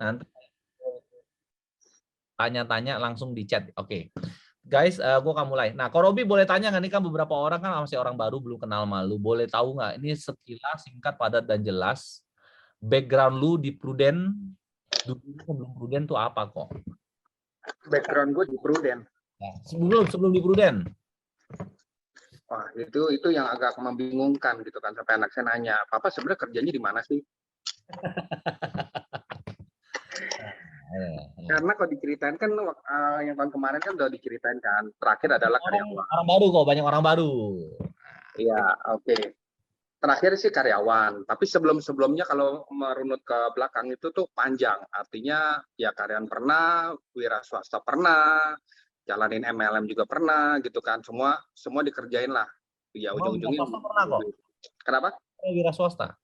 Nanti tanya-tanya langsung di chat. Oke. Guys, gue akan mulai. Nah, Ko Robi boleh tanya nggak nih, kan beberapa orang kan masih orang baru belum kenal malu. Boleh tahu nggak? Ini sekilas, singkat, padat dan jelas. Background lu di Prudent, dulu sebelum Prudent tuh apa kok? Background gue di Prudent. Nah, sebelum di Prudent. Wah, itu yang agak membingungkan gitu kan, sampai anak saya nanya, "Papa sebenarnya kerjanya di mana sih?" Karena kalau diceritain kan yang tahun kemarin kan udah diceritain kan. Terakhir adalah karyawan. Orang baru kok, banyak orang baru. Iya, oke. Terakhir sih karyawan, tapi sebelum-sebelumnya kalau merunut ke belakang itu tuh panjang. Artinya ya karyawan pernah, wira swasta pernah, jalanin MLM juga pernah gitu kan. Semua dikerjain lah. Ya ujung-ujungnya. Pernah kok. Kenapa? Wira swasta.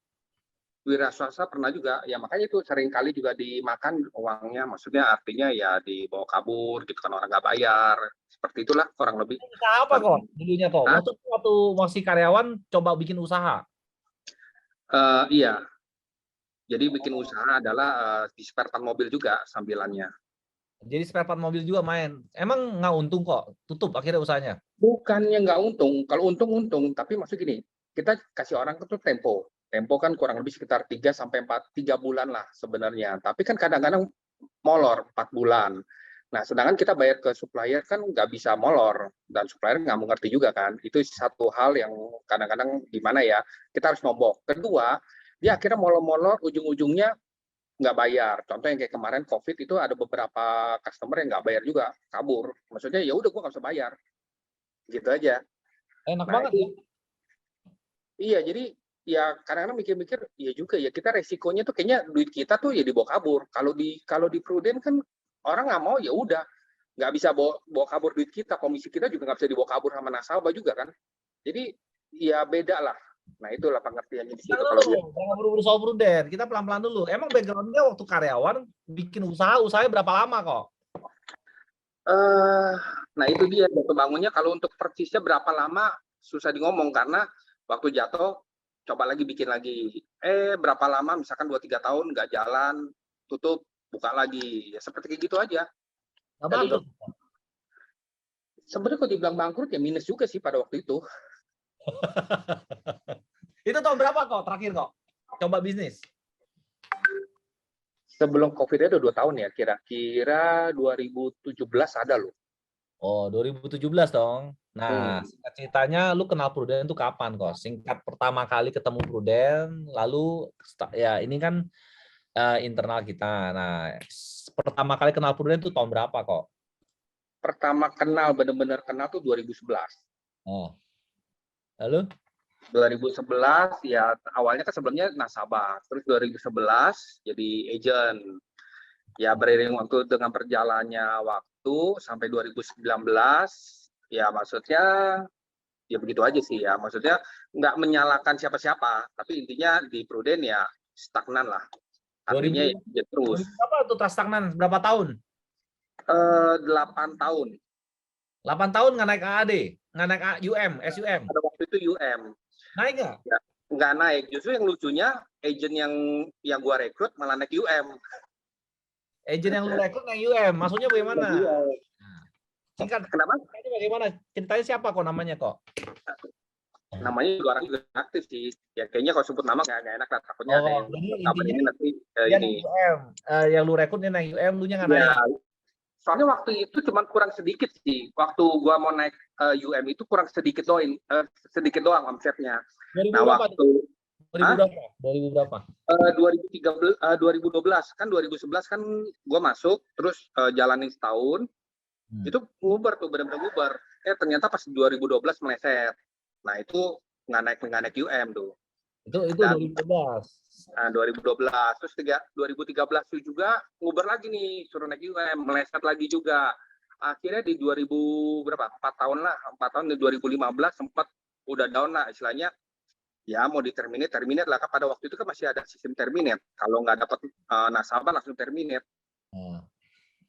Wira swasta pernah juga, ya makanya itu sering kali juga dimakan uangnya, maksudnya artinya ya dibawa kabur gitu kan, orang nggak bayar, seperti itulah kurang lebih. Usaha apa kok dulunya kok? Waktu masih karyawan coba bikin usaha? Iya, jadi bikin usaha adalah di spare part mobil juga sambilannya. Jadi spare part mobil juga main. Emang nggak untung kok? Tutup akhirnya usahanya? Bukannya nggak untung, kalau untung, tapi maksud gini, kita kasih orang itu tempo. Tempo kan kurang lebih sekitar 3 bulan lah sebenarnya. Tapi kan kadang-kadang molor 4 bulan. Nah, sedangkan kita bayar ke supplier kan nggak bisa molor. Dan supplier nggak mengerti juga kan. Itu satu hal yang kadang-kadang gimana ya, kita harus nombok. Kedua, dia akhirnya molor-molor, ujung-ujungnya nggak bayar. Contoh yang kayak kemarin COVID itu ada beberapa customer yang nggak bayar juga, kabur. Maksudnya ya udah gue nggak usah bayar. Gitu aja. Enak banget ya. Iya, jadi ya kadang-kadang mikir-mikir, ya juga ya kita resikonya tuh kayaknya duit kita tuh ya dibawa kabur. Kalau di Prudent kan orang nggak mau, ya udah nggak bisa bawa kabur duit kita, komisi kita juga nggak bisa dibawa kabur sama nasabah juga kan. Jadi ya beda lah. Nah itulah pengertiannya di situ. Jangan buru-buru soal Prudent, kita pelan-pelan dulu. Emang backgroundnya waktu karyawan bikin usahanya berapa lama kok? Nah itu dia jatuh bangunnya. Kalau untuk persisnya berapa lama susah di ngomong, karena waktu jatuh coba lagi bikin lagi, berapa lama, misalkan 2-3 tahun nggak jalan, tutup, buka lagi, ya seperti gitu aja. Sebenarnya kalau dibilang bangkrut ya minus juga sih pada waktu itu. Itu tahun berapa kok terakhir kok coba bisnis? Sebelum COVID itu 2 tahun ya, kira-kira 2017 ada loh. Oh, 2017 dong. Nah, singkat ceritanya lu kenal Prudent itu kapan kok? Singkat pertama kali ketemu Prudent, lalu ya ini kan internal kita. Nah, pertama kali kenal Prudent itu tahun berapa kok? Pertama kenal, benar-benar kenal tuh 2011. Oh. Lalu? 2011 ya awalnya kan sebelumnya nasabah, terus 2011 jadi agent. Ya beriring waktu dengan berjalannya waktu sampai 2019 ya maksudnya ya begitu aja sih ya, maksudnya nggak menyalahkan siapa-siapa, tapi intinya di Prudent ya stagnan lah, artinya ya terus. Berapa tuh stagnan? Berapa tahun? 8 tahun. 8 tahun nggak naik AAD, nggak naik SUM? Pada waktu itu UM. Naik nggak? Ya, nggak naik. Justru yang lucunya, agent yang gua rekrut malah naik UM. Agent yang lu rekrut naik UM, maksudnya bagaimana? Singkat. Kenapa? Bagaimana? Ceritanya siapa kok namanya kok? Namanya juga orang juga aktif sih. Ya kayaknya kalau sebut nama nggak enak lah, takutnya ada yang ini nanti ini. UM. Yang lu rekrut naik UM, lu nya nggak naik. Soalnya waktu itu cuma kurang sedikit sih. Waktu gua mau naik UM itu kurang sedikit doang omsetnya. Nah, waktu 2000 berapa? 2012 kan 2011 kan gua masuk terus jalanin setahun. Itu ngubar tuh, benar-benar ngubar. Ternyata pas 2012 meleset. Nah, itu nggak naik UM tuh. Itu 2012. Nah, 2012 terus 2013 juga ngubar lagi nih, suruh naik UM, meleset lagi juga. Akhirnya di 4 tahun di 2015 sempat udah down lah istilahnya. Ya mau terminate lah, pada waktu itu kan masih ada sistem terminate. Kalau nggak dapat nasabah langsung terminate.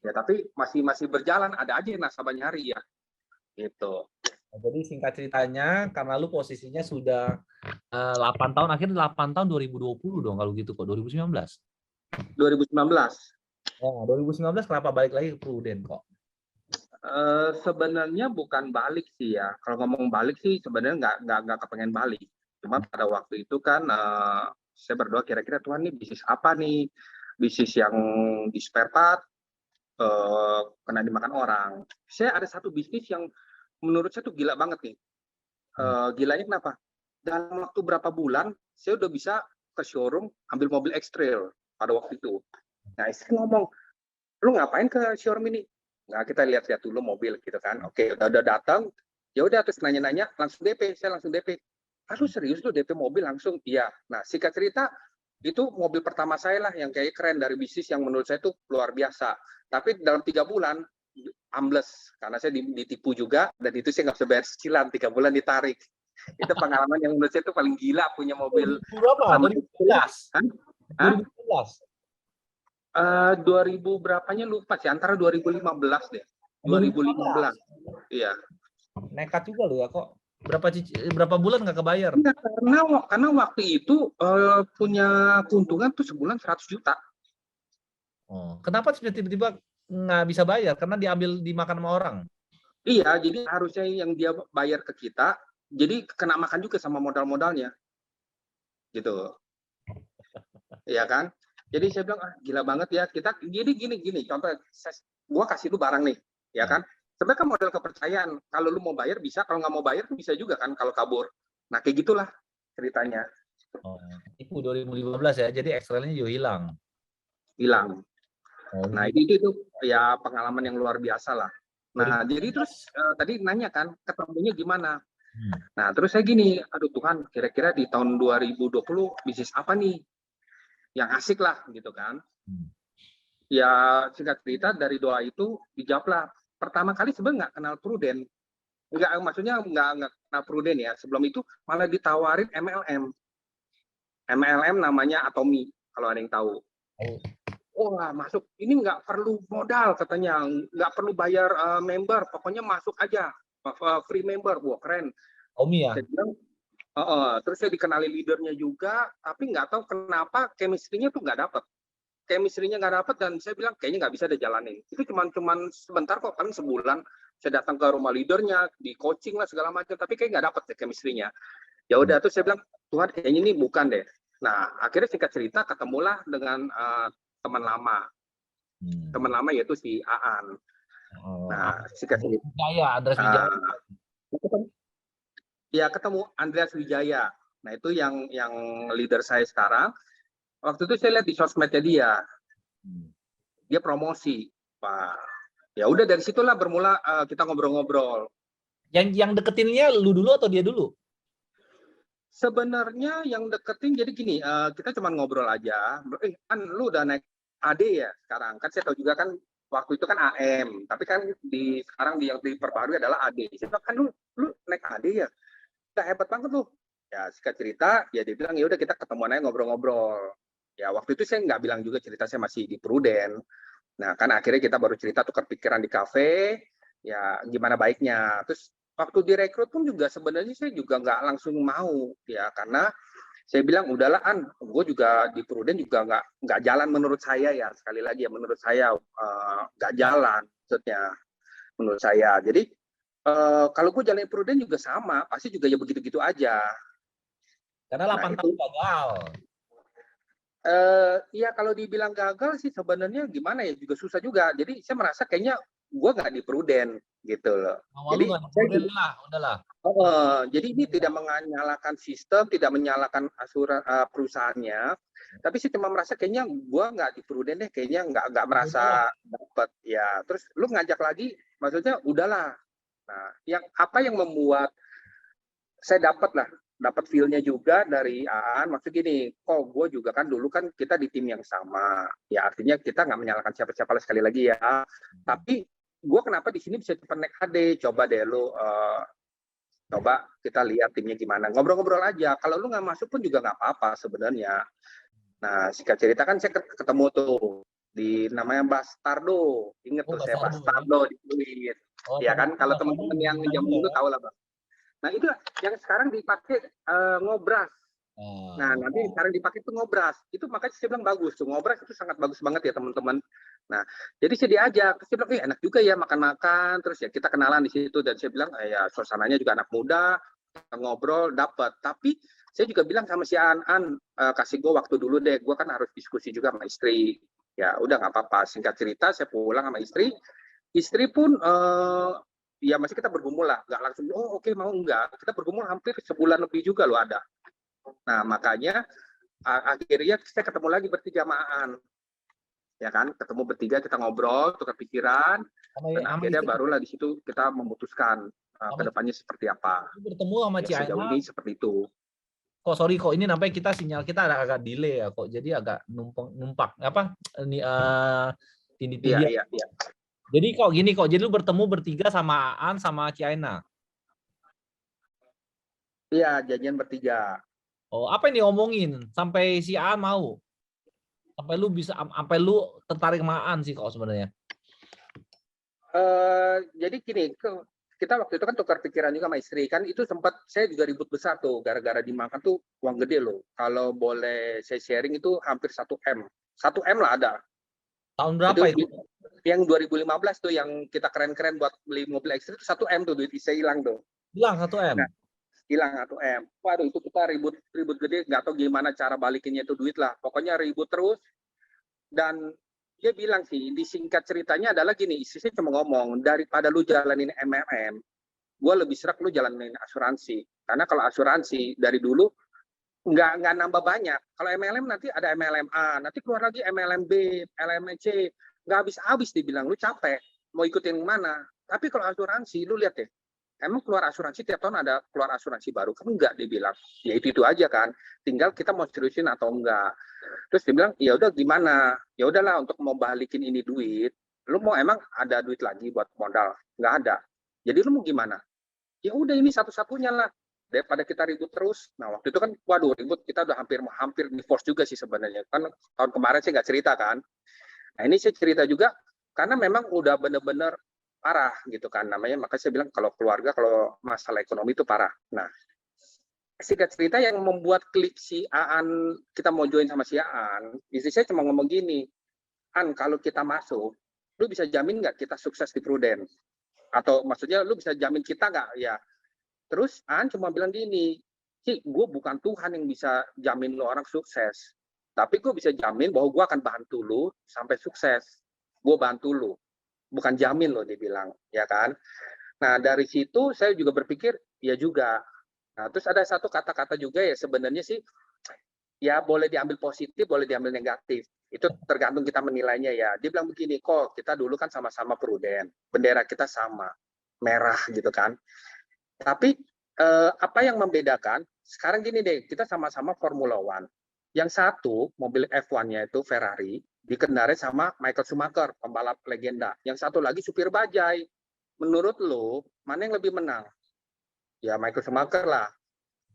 Ya tapi masih berjalan, ada aja nasabah nyari ya. Gitu. Jadi singkat ceritanya, karena lu posisinya sudah 8 tahun, akhirnya 8 tahun 2020 dong kalau gitu kok, 2019? 2019. Oh, 2019 kenapa balik lagi ke Prudent kok? Sebenarnya bukan balik sih ya. Kalau ngomong balik sih sebenarnya nggak kepengen balik. Cuma pada waktu itu kan saya berdoa kira-kira Tuhan nih bisnis apa nih? Bisnis yang di spare part kena dimakan orang. Saya ada satu bisnis yang menurut saya tuh gila banget nih. Gilanya kenapa? Dalam waktu berapa bulan saya udah bisa ke showroom ambil mobil X-Trail pada waktu itu. Nah, istri ngomong, lu ngapain ke showroom ini? Nah, kita lihat-lihat dulu mobil gitu kan. Oke, udah datang. Ya udah terus nanya-nanya langsung DP, saya langsung DP. Aduh serius tuh DP mobil langsung? Iya. Nah, singkat cerita itu mobil pertama saya lah yang kayak keren dari bisnis yang menurut saya tuh luar biasa. Tapi dalam 3 bulan ambles karena saya ditipu juga dan itu saya nggak bisa bayar cicilan 3 bulan ditarik. Itu pengalaman yang menurut saya tuh paling gila punya mobil Berapa? pertama. 2011. Kan? 2011. 2000 berapanya lupa sih, antara 2015 deh. 2015. Iya. Nekat juga lo ya kok. Berapa bulan nggak kebayar? Enggak, karena waktu itu punya keuntungan tuh sebulan 100 juta. Oh, kenapa tiba-tiba nggak bisa bayar? Karena dimakan sama orang. Iya, jadi harusnya yang dia bayar ke kita, jadi kena makan juga sama modal-modalnya. Gitu. Iya kan? Jadi saya bilang, gila banget ya. Kita gini. Contoh, gua kasih lu barang nih, ya kan? Sebenarnya kan modal kepercayaan. Kalau lu mau bayar bisa, kalau nggak mau bayar tuh bisa juga kan kalau kabur. Nah, kayak gitulah ceritanya. Oh, itu 2015 ya. Jadi X-Trail-nya juga hilang. Hilang. Oh, Nah, itu ya pengalaman yang luar biasa lah. Nah, jadi terus tadi nanya kan, ketemunya gimana? Nah, terus saya gini, aduh Tuhan, kira-kira di tahun 2020 bisnis apa nih yang asik lah gitu kan. Ya singkat cerita dari doa itu dijawablah. Pertama kali sebenarnya nggak kenal Prudent. Maksudnya nggak kenal Prudent ya. Sebelum itu malah ditawarin MLM. MLM namanya Atomi, kalau ada yang tahu. Wah, masuk. Ini nggak perlu modal katanya. Nggak perlu bayar member. Pokoknya masuk aja. Free member. Wah, keren. Omi ya? Saya bilang, terus saya dikenali leadernya juga, tapi nggak tahu kenapa chemistry-nya tuh nggak dapet. Chemistry-nya nggak dapet dan saya bilang kayaknya nggak bisa deh jalanin. Itu cuman sebentar kok, kan sebulan. Saya datang ke rumah leadernya, di coaching lah segala macam, tapi kayak nggak dapet deh chemistry-nya. Ya udah, terus saya bilang, Tuhan kayaknya ini bukan deh. Nah, akhirnya singkat cerita ketemulah dengan teman lama. Teman lama yaitu si Aan. Nah, singkat cerita. Andreas Wijaya. Ya, ketemu Andreas Wijaya. Nah, itu yang leader saya sekarang. Waktu itu saya lihat di sosmednya dia. Dia promosi. Wah, ya udah dari situlah bermula kita ngobrol-ngobrol. Yang deketinnya lu dulu atau dia dulu? Sebenarnya yang deketin jadi gini, kita cuma ngobrol aja. Kan lu udah naik AD ya sekarang. Kan saya tahu juga kan waktu itu kan AM, tapi kan sekarang yang diperbarui adalah AD. Saya bilang, kan lu naik AD ya. Udah hebat banget lu. Ya singkat cerita, ya dia bilang ya udah kita ketemuan aja ngobrol-ngobrol. Ya waktu itu saya nggak bilang juga cerita saya masih di Prudent. Nah kan akhirnya kita baru cerita tukar pikiran di kafe, ya gimana baiknya. Terus waktu direkrut pun juga sebenarnya saya juga nggak langsung mau ya karena saya bilang udahlah An, gue juga di Prudent juga nggak jalan menurut saya ya, sekali lagi ya menurut saya nggak jalan maksudnya menurut saya. Jadi kalau gue jalan Prudent juga sama, pasti juga ya begitu-gitu aja. Karena 8 tahun gagal. Iya kalau dibilang gagal sih sebenarnya gimana ya, juga susah juga. Jadi saya merasa kayaknya gue nggak di Prudent gitu loh. Jadi udahlah. Jadi ini tidak menyalahkan sistem, tidak menyalahkan perusahaannya, tapi saya cuma merasa kayaknya gue nggak di Prudent deh, kayaknya nggak merasa dapat ya. Terus lu ngajak lagi, maksudnya udahlah. Nah, apa yang membuat saya dapat feel-nya juga dari Aan, maksud gini, gue juga kan dulu kan kita di tim yang sama, ya artinya kita nggak menyalahkan siapa-siapa sekali lagi ya, tapi gue kenapa di sini bisa cepat naik HD, coba deh lu coba kita lihat timnya gimana, ngobrol-ngobrol aja, kalau lu nggak masuk pun juga nggak apa-apa sebenarnya. Nah singkat cerita kan saya ketemu tuh di namanya Bastardo, inget tuh saya Bastardo di Fluid, ya kan, kalau teman-teman yang zaman dulu tahu lah Bang. Nah itu yang sekarang dipakai Ngobras. Nah nanti sekarang dipakai itu Ngobras. Itu makanya saya bilang bagus tuh, Ngobras itu sangat bagus banget ya teman-teman. Nah, jadi saya diajak, terus dia bilang, enak juga ya makan-makan, terus ya kita kenalan di situ, dan saya bilang, ya suasananya juga anak muda, kita ngobrol, dapat. Tapi saya juga bilang sama si An, kasih gue waktu dulu deh, gue kan harus diskusi juga sama istri. Ya udah nggak apa-apa, singkat cerita saya pulang sama istri pun ya masih kita bergumul lah, nggak langsung, oh oke, mau enggak, kita bergumul hampir sebulan lebih juga loh ada. Nah makanya akhirnya saya ketemu lagi bertiga sama Aan, ya kan, ketemu bertiga, kita ngobrol, tukar pikiran, dan Sama akhirnya istri, barulah di situ kita memutuskan sama kedepannya seperti apa. istri bertemu sama Ya Ci sejauh Aina. ini seperti itu. Kok sorry kok ini nampaknya kita sinyal kita agak delay ya kok. Jadi agak numpak apa ini Iya, tindi-tindian. iya, iya. Jadi kok gini kok. Jadi lu bertemu bertiga sama Aan sama Ci Aina. Iya, janjian bertiga. Oh, apa yang diomongin sampai si Aan mau? Sampai lu tertarik sama Aan sih kok sebenarnya. Jadi gini, kita waktu itu kan tukar pikiran juga sama istri, kan itu sempat saya juga ribut besar tuh, gara-gara dimakan tuh uang gede loh. Kalau boleh saya sharing itu hampir 1 M. 1 M lah ada. Tahun Itu berapa itu? yang 2015 tuh yang kita keren-keren buat beli mobil ekstrim itu 1 M tuh duit saya hilang tuh. Bilang 1 M. Nah, hilang 1 M. Waduh itu kita ribut gede, nggak tahu gimana cara balikinnya itu duit lah. Pokoknya ribut terus, dan dia bilang sih, disingkat ceritanya adalah gini, istri cuma ngomong, daripada lu jalanin MLM, gue lebih serak lu jalanin asuransi. Karena kalau asuransi dari dulu nggak nambah banyak. Kalau MLM nanti ada MLM A, nanti keluar lagi MLM B, MLM C, nggak habis-habis dibilang, lu capek, mau ikutin mana. Tapi kalau asuransi, lu lihat deh, emang keluar asuransi tiap tahun ada keluar asuransi baru, kan enggak, dibilang. Ya itu aja kan, tinggal kita mau seriusin atau enggak. Terus dia bilang, ya udah gimana? Ya udahlah, untuk mau balikin ini duit, lu mau emang ada duit lagi buat modal? Nggak ada. Jadi lu mau gimana? Ya udah ini satu-satunya lah, daripada kita ribut terus. Nah waktu itu kan waduh ribut, kita udah hampir divorce juga sih sebenarnya, kan tahun kemarin saya nggak cerita kan. Nah ini saya cerita juga karena memang udah bener-bener parah gitu kan namanya, makanya saya bilang kalau keluarga, kalau masalah ekonomi itu parah. Nah singkat cerita yang membuat klik si Aan, kita mau join sama si Aan, istri saya cuma ngomong gini, An, kalau kita masuk, lu bisa jamin nggak kita sukses di Prudent? Atau maksudnya lu bisa jamin kita nggak ya? Terus Aan cuma bilang gini, Ci, gue bukan Tuhan yang bisa jamin lo orang sukses. Tapi gue bisa jamin bahwa gue akan bantu lo sampai sukses. Gue bantu lo, bukan jamin lo, dibilang, ya kan? Nah dari situ saya juga berpikir, ya juga. Nah terus ada satu kata-kata juga ya sebenarnya sih, ya boleh diambil positif, boleh diambil negatif. Itu tergantung kita menilainya ya. Dia bilang begini, kok kita dulu kan sama-sama Prudent, bendera kita sama, merah gitu kan. Tapi apa yang membedakan, sekarang gini deh, kita sama-sama Formula One. Yang satu, mobil F1-nya itu Ferrari, dikendarai sama Michael Schumacher, pembalap legenda. Yang satu lagi supir bajai. Menurut lo, mana yang lebih menang? Ya Michael Schumacher lah.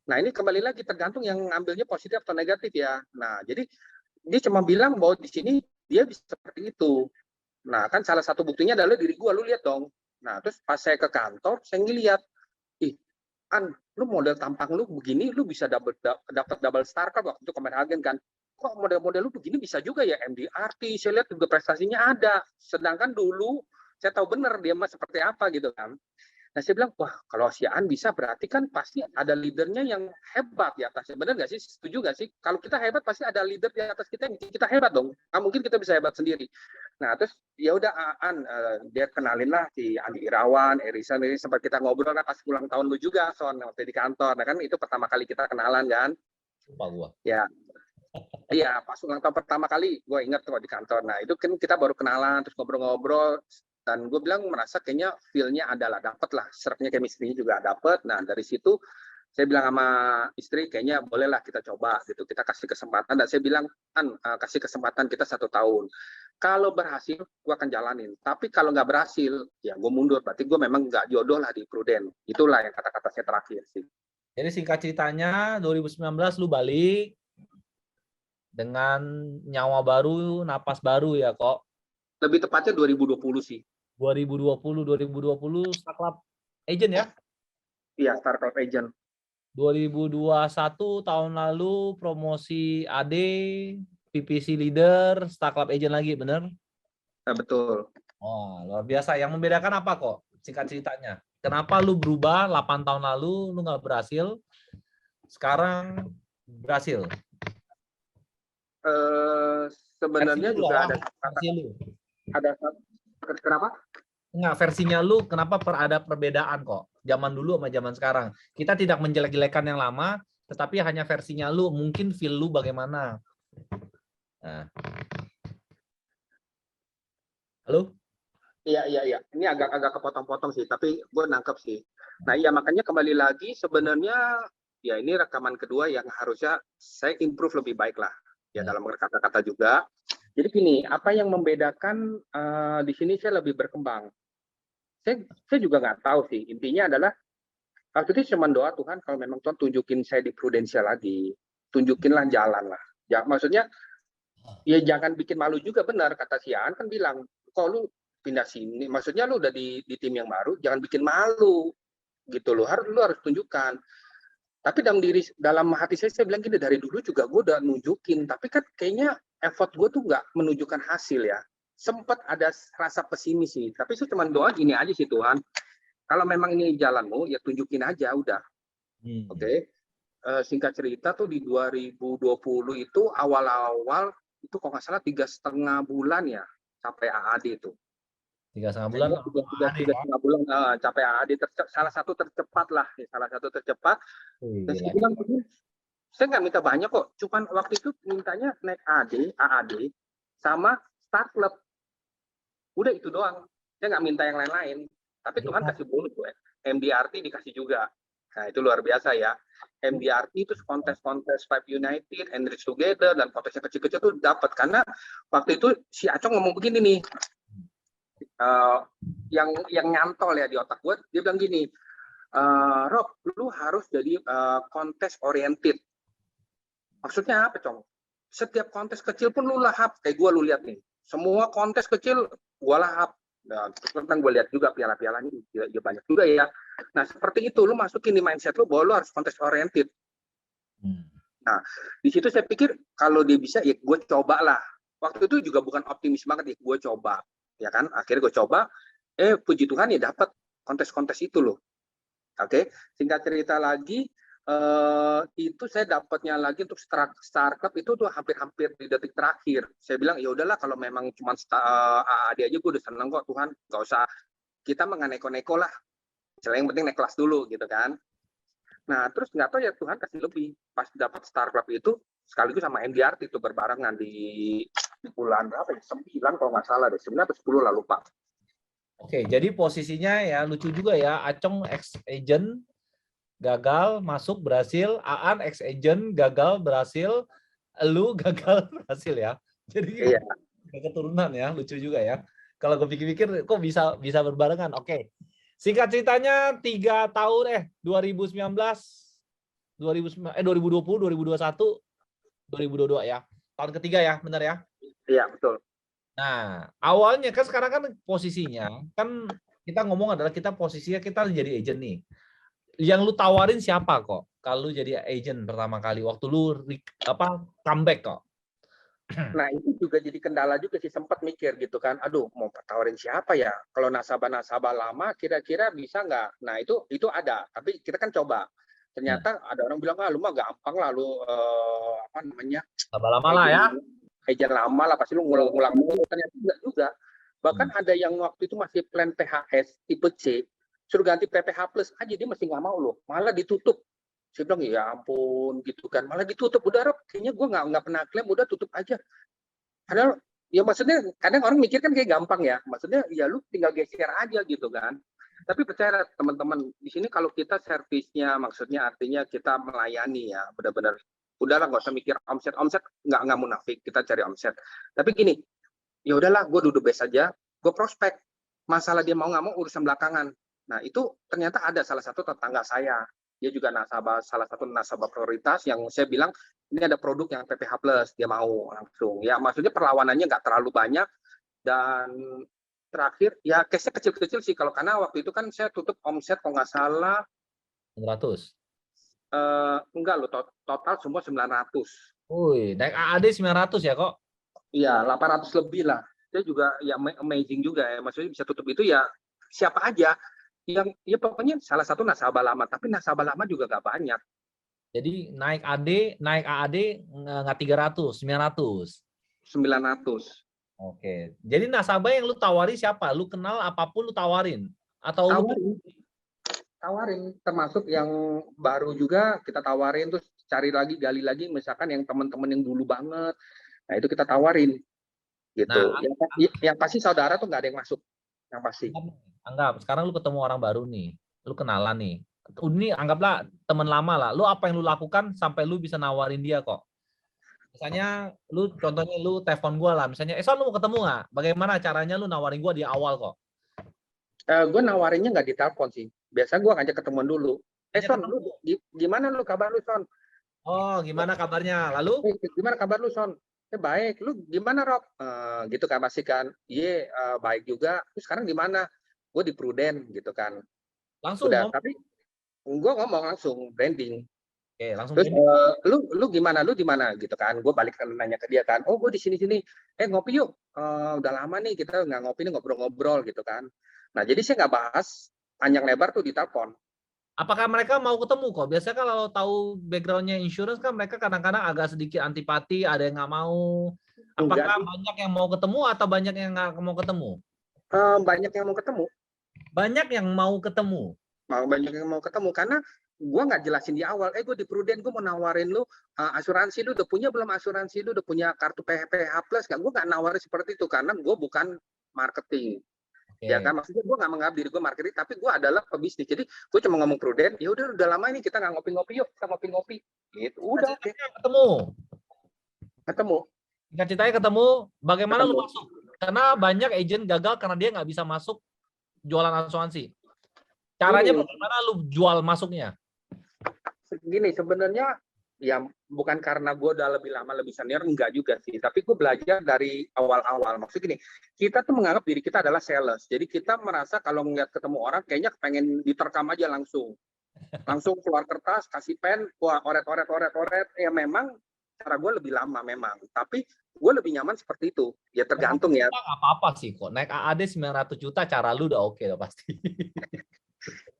Nah ini kembali lagi tergantung yang ngambilnya positif atau negatif ya. Nah jadi dia cuma bilang bahwa di sini dia bisa seperti itu. Nah kan salah satu buktinya adalah diri gue, lu lihat dong. Nah terus pas saya ke kantor, saya ngeliat, ih, An, lu model tampang lu begini, lu bisa dapat double star kan waktu itu Copenhagen kan. Kok model-model lu begini bisa juga ya MDRT, saya lihat juga prestasinya ada. Sedangkan dulu saya tahu benar dia mah seperti apa gitu kan. Nah saya bilang, wah kalau si An bisa berarti kan pasti ada leadernya yang hebat di atasnya. Benar nggak sih? Setuju nggak sih? Kalau kita hebat pasti ada leader di atas kita yang bikin kita hebat dong. Nggak mungkin kita bisa hebat sendiri. Nah terus ya udah An, dia kenalin lah si Andi Irawan, Erisan, ini sempat kita ngobrol kan pas ulang tahun lu juga, Son, waktu di kantor. Nah kan itu pertama kali kita kenalan kan. Lupa gua. Ya, iya pas ulang tahun pertama kali, gue ingat tuh di kantor. Nah itu kan kita baru kenalan, terus ngobrol-ngobrol. Dan gue bilang merasa kayaknya feel-nya adalah dapet lah, seretnya chemistry-nya juga dapet. Nah dari situ saya bilang sama istri, kayaknya bolehlah kita coba gitu, kita kasih kesempatan. Dan saya bilang, An, kasih kesempatan kita 1 tahun. Kalau berhasil, gue akan jalanin. Tapi kalau nggak berhasil, ya gue mundur. Berarti gue memang nggak jodoh lah di Prudent. Itulah yang kata-kata saya terakhir sih. Jadi singkat ceritanya 2019 lu balik dengan nyawa baru, napas baru ya kok. Lebih tepatnya 2020 sih. 2020 Startup Agent ya? Iya, Startup Agent. 2021 tahun lalu promosi AD, PPC Leader, Startup Agent lagi, bener? Nah, betul. Oh, luar biasa. Yang membedakan apa kok? Singkat ceritanya. Kenapa lu berubah 8 tahun lalu, lu nggak berhasil, sekarang berhasil? Eh, Versi Sebenarnya lu lah juga ya, ada versi lu. ada kenapa? Enggak, versinya lu kenapa ada perbedaan kok? Zaman dulu sama zaman sekarang. Kita tidak menjelek-jelekan yang lama, tetapi hanya versinya lu. Mungkin feel lu bagaimana. Nah, halo? Iya. Ini agak kepotong-potong sih, tapi gue nangkep sih. Nah, iya makanya kembali lagi sebenarnya ya ini rekaman kedua yang harusnya saya improve lebih baik lah. Ya Hmm. dalam berkata-kata juga. Jadi gini, apa yang membedakan di sini saya lebih berkembang. Saya juga nggak tahu sih. Intinya adalah waktu itu cuma doa Tuhan kalau memang Tuhan tunjukin saya di prudensial lagi, tunjukinlah jalan lah. Ya maksudnya ya jangan bikin malu juga, benar kata si Aan kan bilang, kok lu pindah sini, maksudnya lu udah di tim yang baru, jangan bikin malu gitu loh, lu harus tunjukkan. Tapi dalam hati saya bilang gini, dari dulu juga gue udah nunjukin, tapi kan kayaknya effort gue tuh nggak menunjukkan hasil ya. Sempat ada rasa pesimis sih, tapi saya cuma doa gini aja sih, Tuhan, kalau memang ini jalanmu ya tunjukin aja udah. Oke. Singkat cerita tuh di 2020 itu awal-awal itu kalau nggak salah 3,5 bulan ya sampai AAD itu. 3,5 bulan. Kayaknya tiga Ya. setengah bulan sampai AAD salah satu tercepat lah, salah satu tercepat. Wih, Dan saya gila. bilang, saya nggak minta banyak kok, cuman waktu itu mintanya naik AAD sama start club. Udah itu doang. Saya nggak minta yang lain-lain. Tapi Tuhan kasih bonus tuh. MDRT dikasih juga. Nah, itu luar biasa ya. MDRT itu kontes-kontes Five United, Enrich Together, dan kontesnya kecil-kecil tuh dapat. Karena waktu itu si Acong ngomong begini nih, yang nyantol ya di otak gue, dia bilang gini, Rob, lu harus jadi kontes oriented. Maksudnya apa, Cong? Setiap kontes kecil pun lu lahap. Kayak gue lu lihat nih. Semua kontes kecil gue lahap. Nah, tentang gue lihat juga piala-pialanya ya banyak juga ya. Nah, seperti itu lu masukin di mindset lu bahwa lu harus kontes oriented. Nah, di situ saya pikir kalau dia bisa ya gue coba lah. Waktu itu juga bukan optimis banget ya, gue coba. Ya kan? Akhirnya gue coba, puji Tuhan ya dapat kontes-kontes itu loh. Oke, singkat cerita lagi, itu saya dapatnya lagi untuk startup itu tuh hampir-hampir di detik terakhir. Saya bilang ya udahlah kalau memang cuma AAD aja gue udah seneng kok Tuhan, nggak usah kita menganeko-neko lah. Yang penting naik kelas dulu gitu kan. Nah terus nggak tahu ya Tuhan kasih lebih. Pas dapat startup itu sekaligus sama MDRT itu berbarengan di bulan berapa ya? 9 kalau nggak salah deh. 9 atau 10 lah lupa. Oke, jadi posisinya ya lucu juga ya. Acong ex agent gagal masuk berhasil, Aan ex agent gagal berhasil, lu gagal berhasil ya. Jadi Iya. keturunan ya, lucu juga ya. Kalau gue pikir-pikir kok bisa berbarengan. Oke. Singkat ceritanya 3 tahun 2019 2020, 2021, 2022 ya. Tahun ketiga ya, benar ya? Iya, betul. Nah, awalnya kan sekarang kan posisinya kan kita ngomong adalah kita posisinya kita jadi agent nih. Yang lu tawarin siapa kok? Kalau lu jadi agent pertama kali waktu lu comeback kok. Nah, itu juga jadi kendala juga sih, sempat mikir gitu kan, aduh mau tawarin siapa ya? Kalau nasabah-nasabah lama kira-kira bisa nggak? Nah, itu ada, tapi kita kan coba. Nah, Ternyata ada orang bilang, lu mah gampang lah, lu apa namanya, lama-lama lah ya. agent lama lah, pasti lu ngulang-ngulang. Ternyata enggak juga. Bahkan ada yang waktu itu masih plan PHS tipe C, suruh ganti PPH Plus aja, dia masih nggak mau loh, malah ditutup. Saya bilang ya ampun gitu kan, malah ditutup. Udah Rob, kayaknya gue nggak pernah klaim, udah tutup aja. Padahal ya maksudnya kadang orang mikir kan kayak gampang ya, maksudnya ya lu tinggal geser aja gitu kan. Tapi percaya teman-teman, di sini kalau kita servisnya, maksudnya artinya kita melayani ya, benar-benar udahlah nggak usah mikir omset nggak munafik, kita cari omset. Tapi gini, ya udahlah gue duduk base aja, gue prospek. Masalah dia mau nggak mau urusan belakangan. Nah itu ternyata ada salah satu tetangga saya, dia juga salah satu nasabah prioritas yang saya bilang ini ada produk yang PPH Plus, dia mau langsung. Ya maksudnya perlawanannya nggak terlalu banyak, dan terakhir ya case-nya kecil-kecil sih, kalau karena waktu itu kan saya tutup omset kalau nggak salah 100. enggak loh, total semua 900. Wih, naik AAD 900 ya kok. Iya, 800 lebih lah. Dia juga ya amazing juga ya, maksudnya bisa tutup itu ya siapa aja yang ya pokoknya salah satu nasabah lama, tapi nasabah lama juga nggak banyak. Jadi naik AAD nggak 300, 900. 900. Oke. Jadi nasabah yang lu tawari siapa? Lu kenal apapun lu tawarin atau lu Tawarin, tawarin, termasuk yang baru juga kita tawarin, terus cari lagi, gali lagi, misalkan yang teman-teman yang dulu banget, nah itu kita tawarin nah, gitu. Yang pasti saudara tuh nggak ada yang masuk, yang pasti. anggap sekarang lu ketemu orang baru nih. Lu kenalan nih. Ini anggaplah teman lama lah. Lu apa yang lu lakukan sampai lu bisa nawarin dia kok? Misalnya lu contohnya lu telepon gua lah, misalnya Son lu mau ketemu nggak? Bagaimana caranya lu nawarin gua di awal kok? Gue nawarinnya nggak di telepon sih. Biasa gue ngajak ketemuan dulu. Hanya Son, ketemu. lu gimana lu kabar lu Son? Oh, gimana kabarnya? Lalu Gimana kabar lu Son? Baik. Lu gimana Rob? Gitu kan pasti kan. Iya, baik juga. Terus sekarang di mana? Gue di Pruden gitu kan. langsung Udah, ngomong. tapi gue ngomong langsung branding. Oke, langsung Terus branding. lu gimana? Lu di mana gitu kan? Gue balik nanya ke dia kan. Oh, gue di sini-sini. Ngopi yuk. Udah lama nih kita nggak ngopi nih, ngobrol-ngobrol gitu kan. Nah, jadi saya nggak bahas panjang lebar tuh di telepon. Apakah mereka mau ketemu kok? Biasanya kalau tahu backgroundnya insurance kan mereka kadang-kadang agak sedikit antipati, ada yang nggak mau. Enggak Apakah sih. banyak yang mau ketemu atau banyak yang nggak mau ketemu? Banyak yang mau ketemu. Banyak yang mau ketemu. Banyak yang mau ketemu karena gue nggak jelasin di awal. Gue di Prudent, gue mau nawarin lu asuransi, lu udah punya belum asuransi, lu udah punya kartu PH Plus nggak? Gue nggak nawarin seperti itu karena gue bukan marketing. Ya Oke. kan, maksudnya gue nggak menganggap diri gue marketing, tapi gue adalah pebisnis. Jadi gue cuma ngomong Prudent, ya udah lama ini kita nggak ngopi-ngopi, yuk kita ngopi-ngopi. Gitu, Singkat udah oke. ceritanya ketemu. Ketemu, Singkat ceritanya ketemu, bagaimana lu ketemu. masuk? Karena banyak agent gagal karena dia nggak bisa masuk jualan asuransi. Caranya Gini, bagaimana lu jual masuknya? gini sebenarnya ya bukan karena gue udah lebih lama lebih senior, enggak juga sih, tapi gue belajar dari awal-awal. Maksud gini, kita tuh menganggap diri kita adalah sales, jadi kita merasa kalau ngeliat ketemu orang kayaknya pengen diterkam aja langsung keluar kertas, kasih pen, wah oret, ya memang cara gue lebih lama memang, tapi gue lebih nyaman seperti itu, ya 900 tergantung ya. juta nggak apa-apa sih kok. Naik AAD 900 juta cara lu udah oke lah pasti.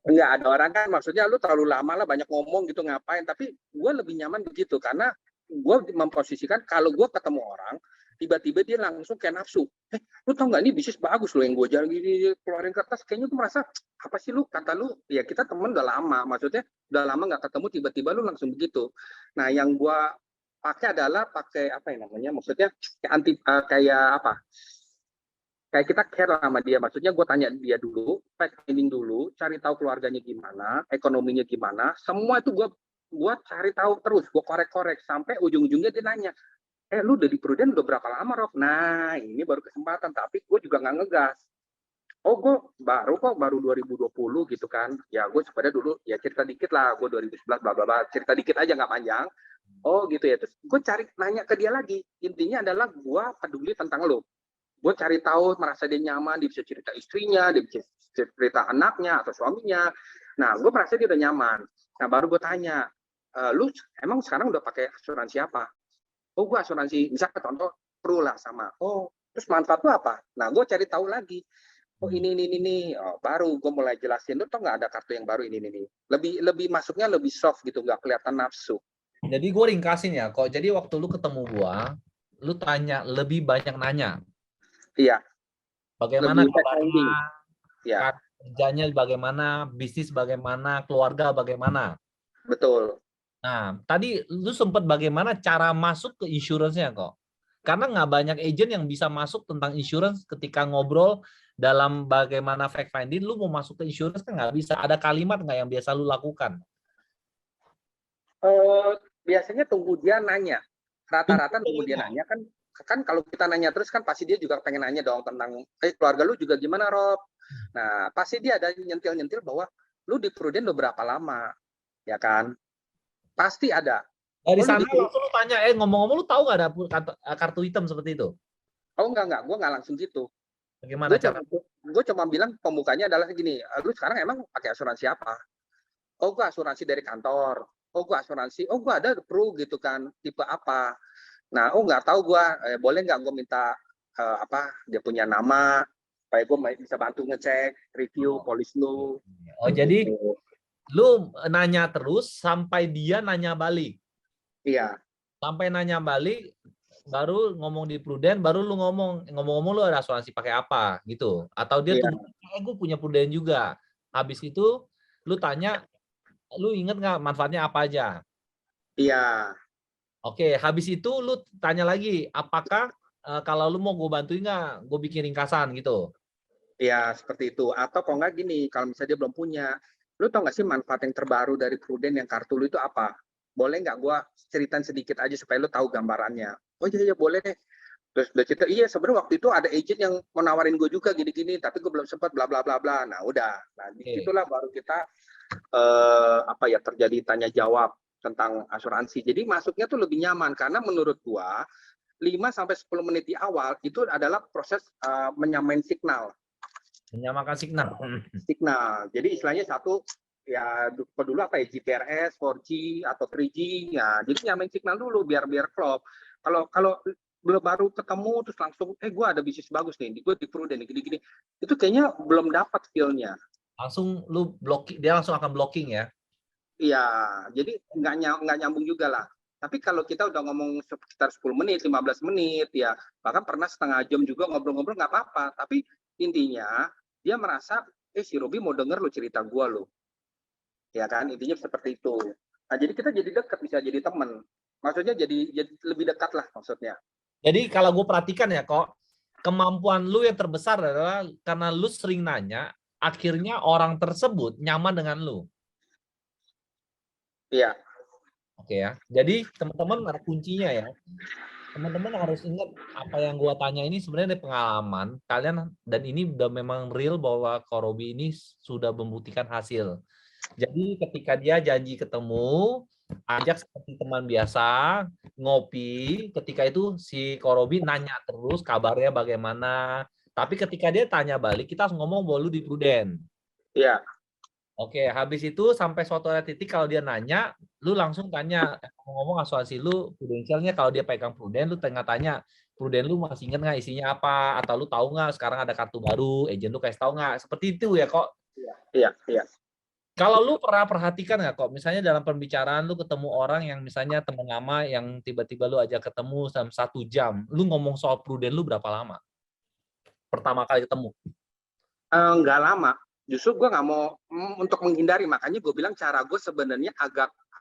Enggak, ada orang kan maksudnya lu terlalu lama lah banyak ngomong gitu ngapain, tapi gue lebih nyaman begitu karena gue memposisikan kalau gue ketemu orang tiba-tiba dia langsung kayak nafsu, lu tau nggak ini bisnis bagus lo yang gue jalan gini keluarin kertas, kayaknya gue merasa apa sih lu, kata lu ya kita temen udah lama, maksudnya udah lama nggak ketemu tiba-tiba lu langsung begitu. Nah yang gue pakai adalah pakai apa yang namanya, maksudnya kayak apa, kayak kita care sama dia, maksudnya gue tanya dia dulu, finding dulu, cari tahu keluarganya gimana, ekonominya gimana, semua itu gue cari tahu terus, gue korek-korek sampai ujung-ujungnya dia nanya, lu udah di Prudent udah berapa lama Rob? Nah ini baru kesempatan, tapi gue juga nggak ngegas. Oh gue baru 2020 gitu kan, ya gue sebenarnya dulu ya cerita dikit lah, gue 2011 bla bla bla, cerita dikit aja nggak panjang. Oh gitu ya, terus gue cari nanya ke dia lagi, intinya adalah gue peduli tentang lo, gue cari tahu, merasa dia nyaman, dia bisa cerita istrinya, dia bisa cerita anaknya atau suaminya. Nah, gue merasa dia udah nyaman. Nah, baru gue tanya, lu emang sekarang udah pakai asuransi apa? Oh, gue asuransi, misalnya contoh, Pru lah sama. Oh, terus manfaat lu apa? Nah, gue cari tahu lagi. Oh, ini. Oh, baru gue mulai jelasin, lu tau nggak ada kartu yang baru ini. Lebih masuknya lebih soft gitu, nggak kelihatan nafsu. Jadi gue ringkasin ya kok. Jadi waktu lu ketemu gua, lu tanya lebih banyak nanya. Iya, Bagaimana lebih kabarnya, finding. Ya, kerjanya bagaimana, bisnis bagaimana, keluarga bagaimana. betul. Nah, tadi lu sempat bagaimana cara masuk ke insurance-nya kok. Karena nggak banyak agent yang bisa masuk tentang insurance ketika ngobrol dalam bagaimana fact finding, lu mau masuk ke insurance kan nggak bisa. Ada kalimat nggak yang biasa lu lakukan? Biasanya tunggu dia nanya. Rata-rata Tunggu tunggu dia nanya. nanya kan kalau kita nanya terus kan pasti dia juga pengen nanya dong tentang keluarga lu juga gimana Rob. Nah pasti dia ada nyentil-nyentil bahwa lu di Prudent udah berapa lama, ya kan? Pasti ada. Dari Oh lu sana di Prudent? langsung lu tanya, ngomong-ngomong lu tahu nggak ada kartu hitam seperti itu? Oh enggak, gue nggak langsung gitu. Bagaimana Gue cara? cuma gue cuma bilang pembukanya adalah gini, lu sekarang emang pakai asuransi apa? Oh gue asuransi dari kantor. Oh gue asuransi, oh gue ada Pru gitu kan, tipe apa? Nah, oh nggak tahu gue, boleh nggak gue minta dia punya nama, supaya gue bisa bantu ngecek, review, polis lu. Oh, jadi lu nanya terus sampai dia nanya balik. Iya. Sampai nanya balik, baru ngomong di Prudent, baru lu ngomong-ngomong lu ada asuransi pakai apa gitu. Atau dia tunggu, gue punya Prudent juga. Habis itu lu tanya, lu inget nggak manfaatnya apa aja? Iya. Oke, habis itu lu tanya lagi, apakah kalau lu mau gue bantuin nggak, gue bikin ringkasan gitu. Iya, seperti itu. Atau kalau nggak gini, kalau misalnya dia belum punya, lu tau nggak sih manfaat yang terbaru dari Prudent yang kartu lu itu apa? Boleh nggak gue ceritain sedikit aja supaya lu tahu gambarannya? Oh iya, boleh deh. Terus udah cerita, iya sebenarnya waktu itu ada agent yang mau nawarin gue juga gini-gini, tapi gue belum sempat bla bla bla bla. Nah udah, nah disitulah baru kita terjadi tanya jawab tentang asuransi. Jadi masuknya tuh lebih nyaman karena menurut gua 5-10 menit di awal itu adalah proses menyamain signal. Menyamakan signal. Signal. Jadi istilahnya satu ya dulu GPRS, 4G atau 3G. Ya, jadi nyamain signal dulu biar klop. Kalau belum baru ketemu terus langsung gue ada bisnis bagus nih, gue di Prudent gini-gini. Itu kayaknya belum dapat feel-nya. Langsung lu blocking, dia langsung akan blocking ya. Iya, jadi nggak nyambung juga lah. Tapi kalau kita udah ngomong sekitar 10 menit, 15 menit, ya bahkan pernah setengah jam juga ngobrol-ngobrol nggak apa-apa. Tapi intinya dia merasa, si Robi mau denger lo cerita gua lo. Ya kan, intinya seperti itu. Nah, jadi kita jadi dekat, bisa jadi teman. Maksudnya jadi lebih dekat lah maksudnya. Jadi kalau gue perhatikan ya kok, kemampuan lu yang terbesar adalah karena lu sering nanya, akhirnya orang tersebut nyaman dengan lu. Iya. Oke ya. Jadi teman-teman ada kuncinya ya. Teman-teman harus ingat apa yang gua tanya ini sebenarnya dari pengalaman kalian, dan ini udah memang real bahwa Korobi ini sudah membuktikan hasil. Jadi ketika dia janji ketemu, ajak seperti teman biasa, ngopi, ketika itu si Korobi nanya terus kabarnya bagaimana. Tapi ketika dia tanya balik, kita harus ngomong bahwa lu di Prudent. Iya. Oke, habis itu sampai suatu titik kalau dia nanya, lu langsung tanya, ngomong asuransi lu prudensialnya, kalau dia pegang Prudent, lu tanya, Prudent lu masih ingat nggak isinya apa? Atau lu tahu nggak sekarang ada kartu baru, agent lu kasih tahu nggak? Seperti itu ya kok. Iya. Kalau lu pernah perhatikan nggak kok, misalnya dalam pembicaraan lu ketemu orang yang misalnya teman lama yang tiba-tiba lu ajak ketemu dalam 1 jam, lu ngomong soal Prudent lu berapa lama? Pertama kali ketemu? Nggak lama. Justru gue nggak mau untuk menghindari, makanya gue bilang cara gue sebenarnya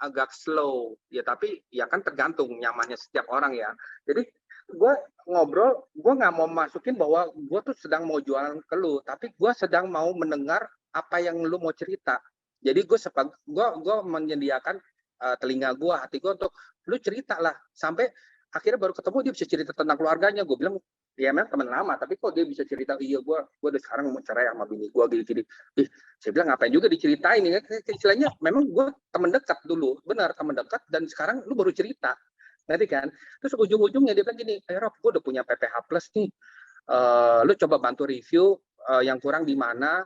agak slow ya, tapi ya kan tergantung nyamannya setiap orang ya. Jadi gue ngobrol, gue nggak mau masukin bahwa gue tuh sedang mau jualan ke lu, tapi gue sedang mau mendengar apa yang lu mau cerita. Jadi gue menyediakan telinga gue, hati gue untuk lu cerita lah, sampai akhirnya baru ketemu dia bisa cerita tentang keluarganya. Gue bilang ya memang teman lama, tapi kok dia bisa cerita, iya gue udah sekarang mau cerai sama bini gue gini-gini. Saya bilang ngapain juga diceritain, ya istilahnya memang gue teman dekat dulu, benar teman dekat, dan sekarang lu baru cerita, nanti kan. Terus ujung-ujungnya dia bilang gini, Rob, gue udah punya PPH Plus nih, lu coba bantu review yang kurang di mana,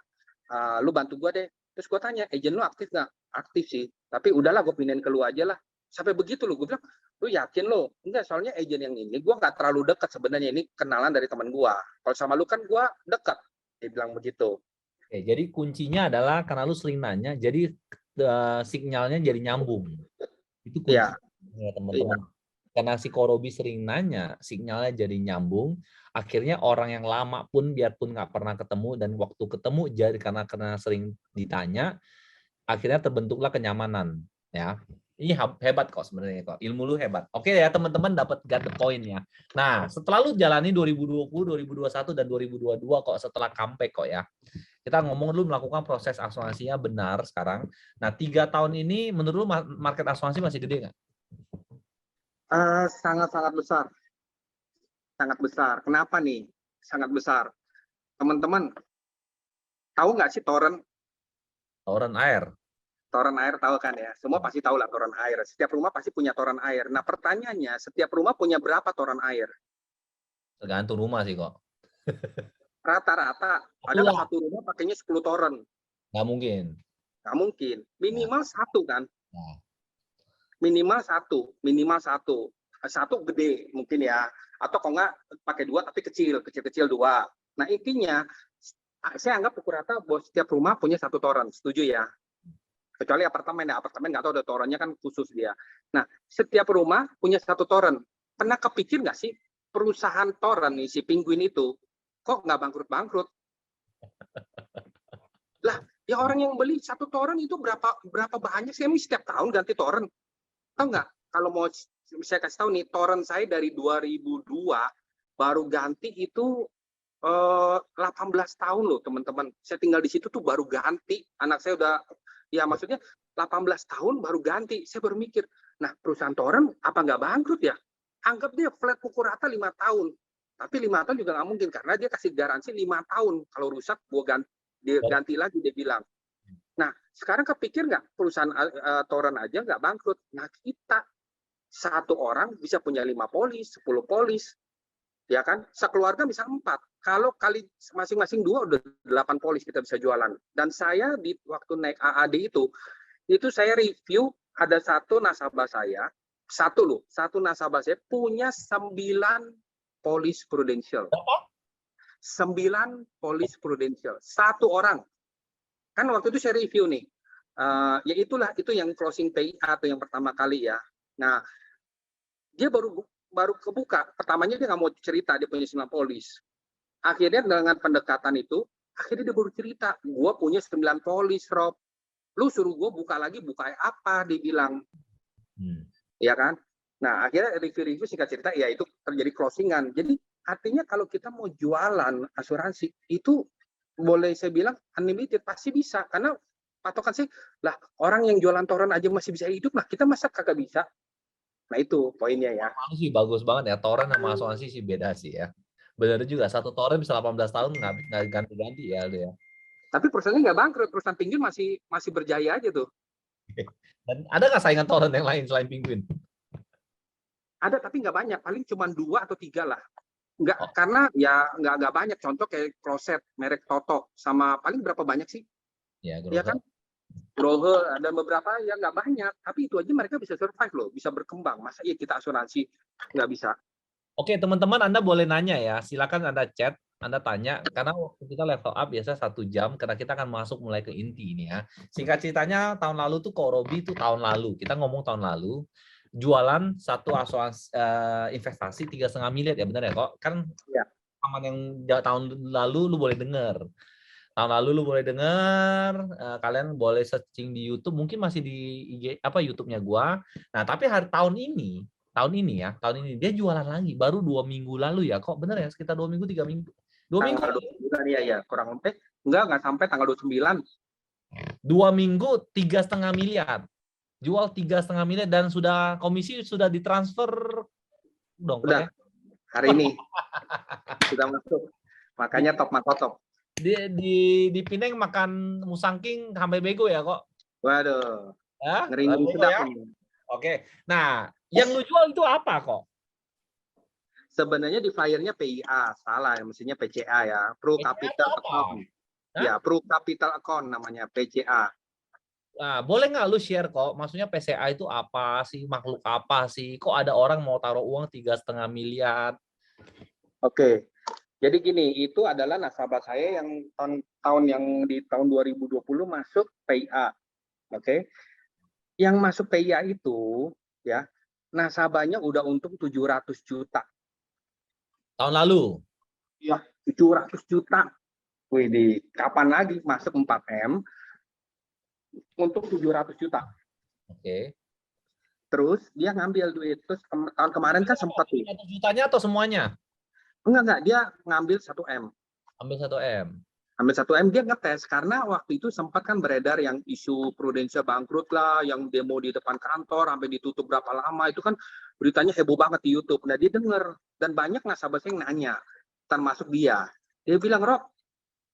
lu bantu gue deh. Terus gue tanya, agent lu aktif nggak? Aktif sih, tapi udahlah gue pindahin ke lu aja lah. Sampai begitu lu, gue bilang, lu yakin lo? Enggak, soalnya agent yang ini gue nggak terlalu dekat sebenarnya, ini kenalan dari teman gue. Kalau sama lu kan gue dekat, dia bilang begitu. Oke, jadi kuncinya adalah karena lu sering nanya, jadi sinyalnya jadi nyambung. Itu kunci ya teman-teman. Karena si Korobi sering nanya, sinyalnya jadi nyambung. Akhirnya orang yang lama pun biarpun nggak pernah ketemu dan waktu ketemu jadi karena sering ditanya, akhirnya terbentuklah kenyamanan. Ya, ini hebat kok sebenarnya kok. Ilmu lu hebat. Oke ya teman-teman, dapat got the point ya. Nah, setelah lu jalani 2020, 2021 dan 2022 kok, setelah comeback kok ya. Kita ngomong dulu melakukan proses asuransinya benar sekarang. Nah, 3 tahun ini menurut lu market asuransi masih gede nggak? Sangat-sangat besar. Sangat besar. Kenapa nih? Sangat besar. Teman-teman, tahu nggak sih toren? Toren air. Toren air tahu kan ya? Semua pasti tahu lah toren air. Setiap rumah pasti punya toren air. Nah, pertanyaannya, setiap rumah punya berapa toren air? Tergantung rumah sih kok. Rata-rata. Adalah satu rumah pakainya 10 toren. Nggak mungkin. Nggak mungkin. Minimal satu kan? Nah. Minimal satu. Satu gede mungkin ya. atau kalau nggak pakai 2 tapi kecil-kecil 2. Nah intinya saya anggap pukul rata bahwa setiap rumah punya 1 toren, setuju ya? Kecuali apartemen nggak tahu ada torennya kan khusus dia. Nah setiap rumah punya 1 toren. Pernah kepikir nggak sih perusahaan toren nih si Penguin itu kok nggak bangkrut-bangkrut? Lah, ya orang yang beli 1 toren itu berapa banyak sih? Ini setiap tahun ganti toren. Tahu nggak? Kalau mau saya kasih tahu nih, toren saya dari 2002 baru ganti itu 18 tahun loh teman-teman. Saya tinggal di situ tuh baru ganti. Anak saya udah, ya maksudnya 18 tahun baru ganti. Saya baru mikir, nah perusahaan toren apa nggak bangkrut ya? Anggap dia flat pukul rata 5 tahun. Tapi 5 tahun juga nggak mungkin karena dia kasih garansi 5 tahun. Kalau rusak, gua ganti, dia ganti lagi, dia bilang. Nah, sekarang kepikir nggak perusahaan toren aja nggak bangkrut. Nah, kita 1 orang bisa punya 5 polis, 10 polis, ya kan? Sekeluarga bisa 4. Kalau kali masing-masing 2 udah 8 polis kita bisa jualan. Dan saya di waktu naik AAD itu saya review ada 1 nasabah saya, 1 nasabah saya punya 9 polis prudensial. 9 polis prudensial. 1 orang. Kan waktu itu saya review nih. Ya itu yang closing PIA atau yang pertama kali ya. Nah, dia baru kebuka. Pertamanya dia nggak mau cerita dia punya 9 polis. Akhirnya dengan pendekatan itu, akhirnya dia baru cerita, gue punya 9 polis, Rob. Lu suruh gue buka lagi, buka apa? Dia bilang. Ya kan? Nah, akhirnya review singkat cerita, ya itu terjadi closingan. Jadi artinya kalau kita mau jualan asuransi, itu boleh saya bilang unlimited, pasti bisa. Karena patokan sih, lah orang yang jualan toren aja masih bisa hidup, nah kita masa kagak bisa? Nah itu poinnya ya. Sih bagus banget ya, toren sama asuransi sih beda sih ya. Benar juga, 1 toren bisa 18 tahun nggak ganti-ganti ya lu ya. Tapi perusahaannya nggak bangkrut, perusahaan Penguin masih berjaya aja tuh. Dan ada nggak saingan toren yang lain selain Penguin? Ada tapi nggak banyak, paling cuma 2 atau 3 lah. Nggak, karena ya nggak banyak. Contoh kayak Closet, merek Toto, sama paling berapa banyak sih? Ya kan? Grohe, ada beberapa yang nggak banyak, tapi itu aja mereka bisa survive loh, bisa berkembang. Masa iya kita asuransi nggak bisa? Oke, teman-teman, Anda boleh nanya ya. Silakan Anda chat, Anda tanya. Karena waktu kita level up biasa 1 jam, karena kita akan masuk mulai ke inti ini ya. Singkat ceritanya, tahun lalu tuh Kok Robi tuh tahun lalu. Kita ngomong tahun lalu, jualan 1 asuransi investasi 3,5 miliar ya, benar ya kok? Kan ya. Aman yang tahun lalu lu boleh dengar. Tahun lalu lu boleh dengar, kalian boleh searching di YouTube, mungkin masih di IG YouTube-nya gua. Nah, tapi tahun ini dia jualan lagi baru 2 minggu lalu ya kok, bener ya, sekitar 2 minggu 3 minggu 2 minggu Tanggal 29 ya kurang lebih enggak sampai tanggal 29. 2 minggu 3,5 miliar jual 3,5 miliar dan sudah komisi sudah ditransfer dong udah ya? Hari ini sudah masuk, makanya top makotop di Pineng makan musangking sampai bego ya kok. Waduh, ngeri sedap ya? Oke, nah yang lu jual itu apa kok? Sebenarnya di flyernya PIA, salah ya, mestinya PCA ya, Pro Capital Account. Ya, Pro Capital Account namanya, PCA. Nah, boleh nggak lu share kok, maksudnya PCA itu apa sih, makhluk apa sih? Kok ada orang mau taruh uang 3,5 miliar? Oke, jadi gini, itu adalah nasabah saya yang tahun 2020 masuk PIA. Oke, yang masuk PIA itu ya nasabahnya udah untung 700 juta. Tahun lalu? Ya, 700 juta. Wih, kapan lagi masuk 4M untuk 700 juta. Oke. Terus dia ngambil duit. Terus tahun kemarin kan sempat 700 jutanya atau semuanya? Enggak, dia ngambil 1M. Ambil 1M. Ambil 1M, dia ngetes karena waktu itu sempat kan beredar yang isu Prudensial bangkrut lah, yang demo di depan kantor sampai ditutup berapa lama, itu kan beritanya heboh banget di YouTube. Nah, dia denger dan banyak nasabah yang nanya, termasuk dia. Dia bilang, "Rob,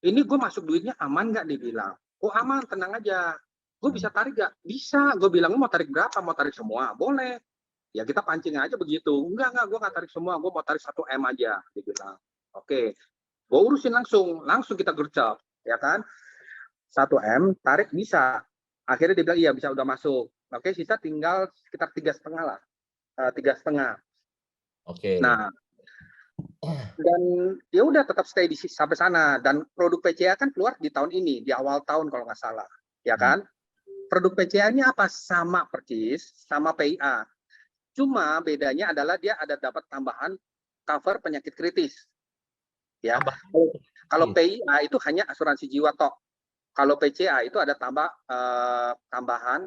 ini gue masuk duitnya aman nggak?" Dia bilang. "Oh aman, tenang aja. Gue bisa tarik nggak?" "Bisa." Gue bilang, "Mau tarik berapa? Mau tarik semua?" "Boleh." Ya kita pancing aja begitu. Enggak, gue nggak tarik semua. Gue mau tarik 1M aja. Dia bilang. Oke. Gue urusin langsung kita gercep, ya kan? 1M, tarik bisa. Akhirnya dia bilang, iya bisa udah masuk. Oke, sisa tinggal sekitar 3,5 lah. 3,5. Oke. Nah, Dan ya udah tetap stay sampai sana. Dan produk PCA kan keluar di tahun ini, di awal tahun kalau nggak salah, ya kan? Produk PCA ini apa? Sama persis, sama PIA. Cuma bedanya adalah dia ada dapat tambahan cover penyakit kritis. Ya, Tambah. kalau PIA itu hanya asuransi jiwa tok. Kalau PCA itu ada tambahan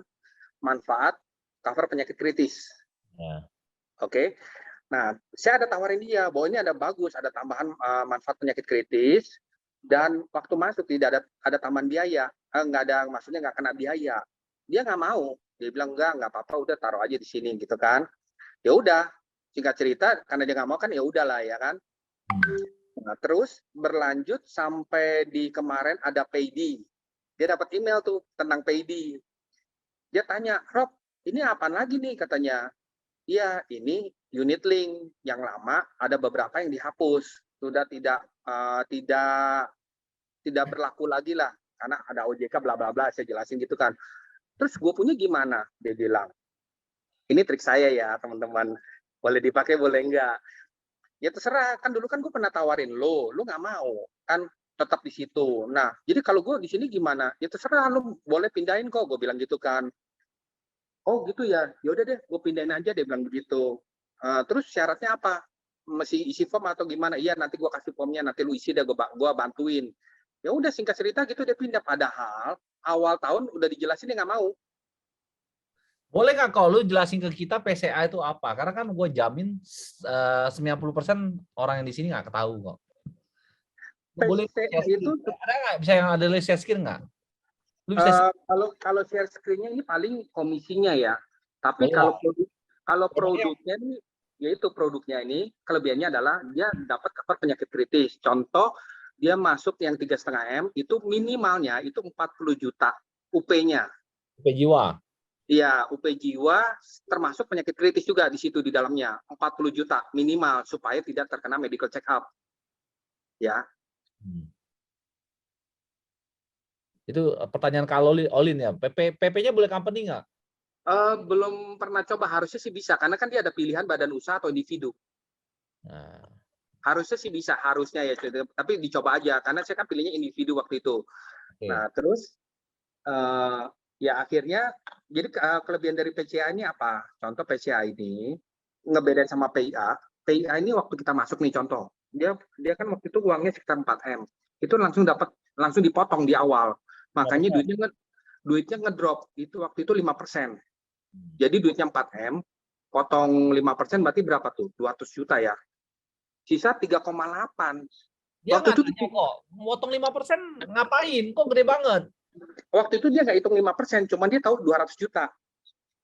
manfaat cover penyakit kritis. Ya. Oke. Nah, saya ada tawarin dia bahwa ini ada bagus, ada tambahan manfaat penyakit kritis, dan waktu masuk tidak ada tambahan biaya, nggak ada, maksudnya nggak kena biaya. Dia nggak mau, dia bilang nggak apa-apa, udah taruh aja di sini gitu kan. Ya udah, singkat cerita, karena dia nggak mau kan ya udahlah ya kan. Nah, terus berlanjut sampai di kemarin ada paydi. Dia dapat email tuh tentang paydi. Dia tanya, Rob, ini apa lagi nih katanya. Iya, ini unit link yang lama ada beberapa yang dihapus, sudah tidak berlaku lagi lah karena ada OJK bla bla bla, saya jelasin gitu kan. Terus gue punya gimana? Dia bilang, ini trik saya ya teman-teman, boleh dipakai boleh enggak. Ya terserah, kan dulu kan gue pernah tawarin lo nggak mau kan, tetap di situ. Nah, jadi kalau gue di sini gimana? Ya terserah, lo boleh pindahin kok, gue bilang gitu kan. Oh gitu ya, yaudah deh, gue pindahin aja, dia bilang begitu. Terus syaratnya apa? Mesti isi form atau gimana? Iya, nanti gue kasih formnya, nanti lu isi deh, gue bantuin. Ya udah, singkat cerita gitu dia pindah. Padahal awal tahun udah dijelasin dia nggak mau. Boleh nggak kalau lu jelasin ke kita PCA itu apa? Karena kan gue jamin 90% orang yang di sini nggak tahu kok. Boleh PCA share itu screen? Ada nggak bisa yang ada share screen nggak? Lu bisa kalau share screen-nya ini paling komisinya ya. Tapi boleh lah. kalau Produknya produknya ini, yaitu produknya ini kelebihannya adalah dia dapat cover penyakit kritis. Contoh, dia masuk yang 3,5 M itu minimalnya itu 40 juta UP-nya. UP jiwa. Iya, UP jiwa termasuk penyakit kritis juga di situ di dalamnya. 40 juta minimal supaya tidak terkena medical check up. Ya. Itu pertanyaan kalau Olin ya. PP-nya boleh company nggak? Belum pernah coba, harusnya sih bisa karena kan dia ada pilihan badan usaha atau individu. Nah, Harusnya sih bisa, harusnya ya, tapi dicoba aja karena saya kan pilihnya individu waktu itu. oke. Nah, terus ya akhirnya jadi kelebihan dari PCA ini apa? Contoh PCA ini ngebedain sama PIA. PIA ini waktu kita masuk nih, contoh, dia kan waktu itu uangnya sekitar 4M. Itu langsung dipotong di awal. Makanya duitnya ngedrop itu waktu itu 5%. Jadi duitnya 4M, potong 5% berarti berapa tuh? 200 juta ya. Sisa 3,8. Dia Waktu nggak itu tanya kok, motong 5% ngapain? Kok gede banget? dia nggak hitung 5%, cuma dia tahu 200 juta.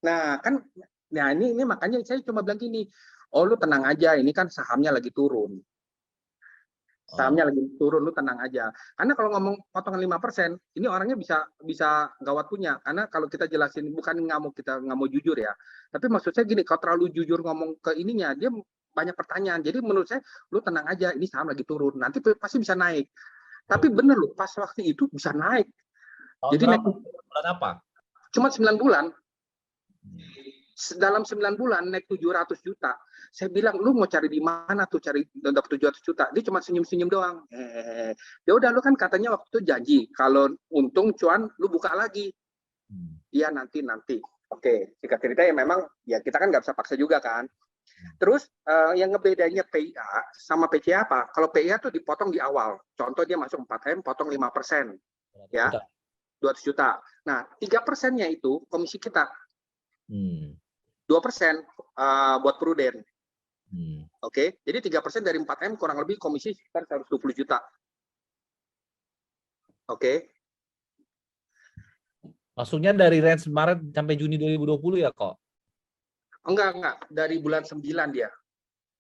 Nah, kan ini makanya saya cuma bilang gini, oh lu tenang aja, ini kan sahamnya lagi turun. Sahamnya lagi turun, lu tenang aja. Karena kalau ngomong potongan 5%, ini orangnya bisa gawat punya. Karena kalau kita jelasin, bukan kita nggak mau jujur ya. Tapi maksud saya gini, kalau terlalu jujur ngomong ke ininya, dia banyak pertanyaan. Jadi menurut saya, lu tenang aja, ini saham lagi turun. Nanti pasti bisa naik. Tapi bener loh, pas waktu itu bisa naik. Tahun Jadi naik berapa? Bulan apa? cuma 9 bulan. Dalam 9 bulan naik 700 juta. Saya bilang, lu mau cari di mana tuh cari dapat 700 juta? Dia cuma senyum-senyum doang. Ya udah, lu kan katanya waktu itu janji kalau untung cuan lu buka lagi. Iya, nanti. Oke, singkat cerita ya memang ya kita kan nggak bisa paksa juga kan. Terus yang ngebedanya PIA sama PCA apa? Kalau PIA tuh dipotong di awal. Contoh dia masuk 4M, potong 5%. Ya, 200 juta. Nah, 3%-nya itu komisi kita. 2% buat pruden. Oke, jadi 3% dari 4M kurang lebih komisi sekitar 120 juta. Oke. Maksudnya dari range Maret sampai Juni 2020 ya kok? Enggak. Dari bulan 9 dia.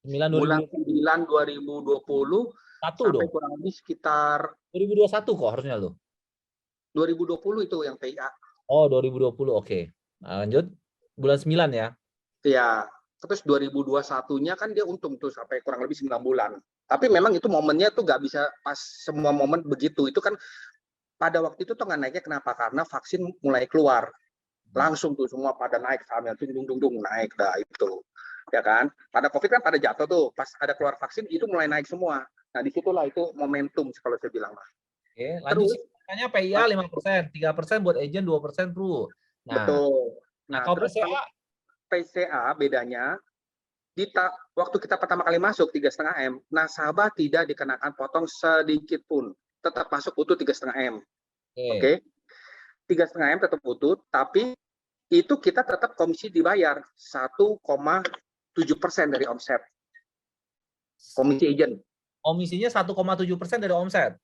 9 Bulan 2020. 9 2020 sampai Dong. kurang lebih sekitar 2021 kok harusnya lo. 2020 itu yang PIA. Oh, 2020. Oke. Nah, lanjut. Bulan 9 ya. Ya, terus 2021-nya kan dia untung tuh sampai kurang lebih 9 bulan. Tapi memang itu momennya tuh nggak bisa pas semua momen begitu. Itu kan pada waktu itu tuh nggak naiknya kenapa? Karena vaksin mulai keluar. Langsung tuh semua pada naik sahamnya, dung naik dah itu. ya kan? Pada COVID kan pada jatuh tuh, pas ada keluar vaksin itu mulai naik semua. Nah disitulah itu momentum kalau saya bilang. Oke, lanjut Terus, sih. Makanya PIA 5%, 3% buat agent, 2% Pru. Nah, betul. nah Nah kalau terus kalau PCA, PCA bedanya, waktu kita pertama kali masuk 3,5 M, nasabah tidak dikenakan potong sedikit pun, tetap masuk utuh 3,5 M. oke. Oke, 3,5 M tetap utuh, tapi itu kita tetap komisi dibayar 1,7% dari omset. Komisi agent. Komisinya 1,7% dari omset.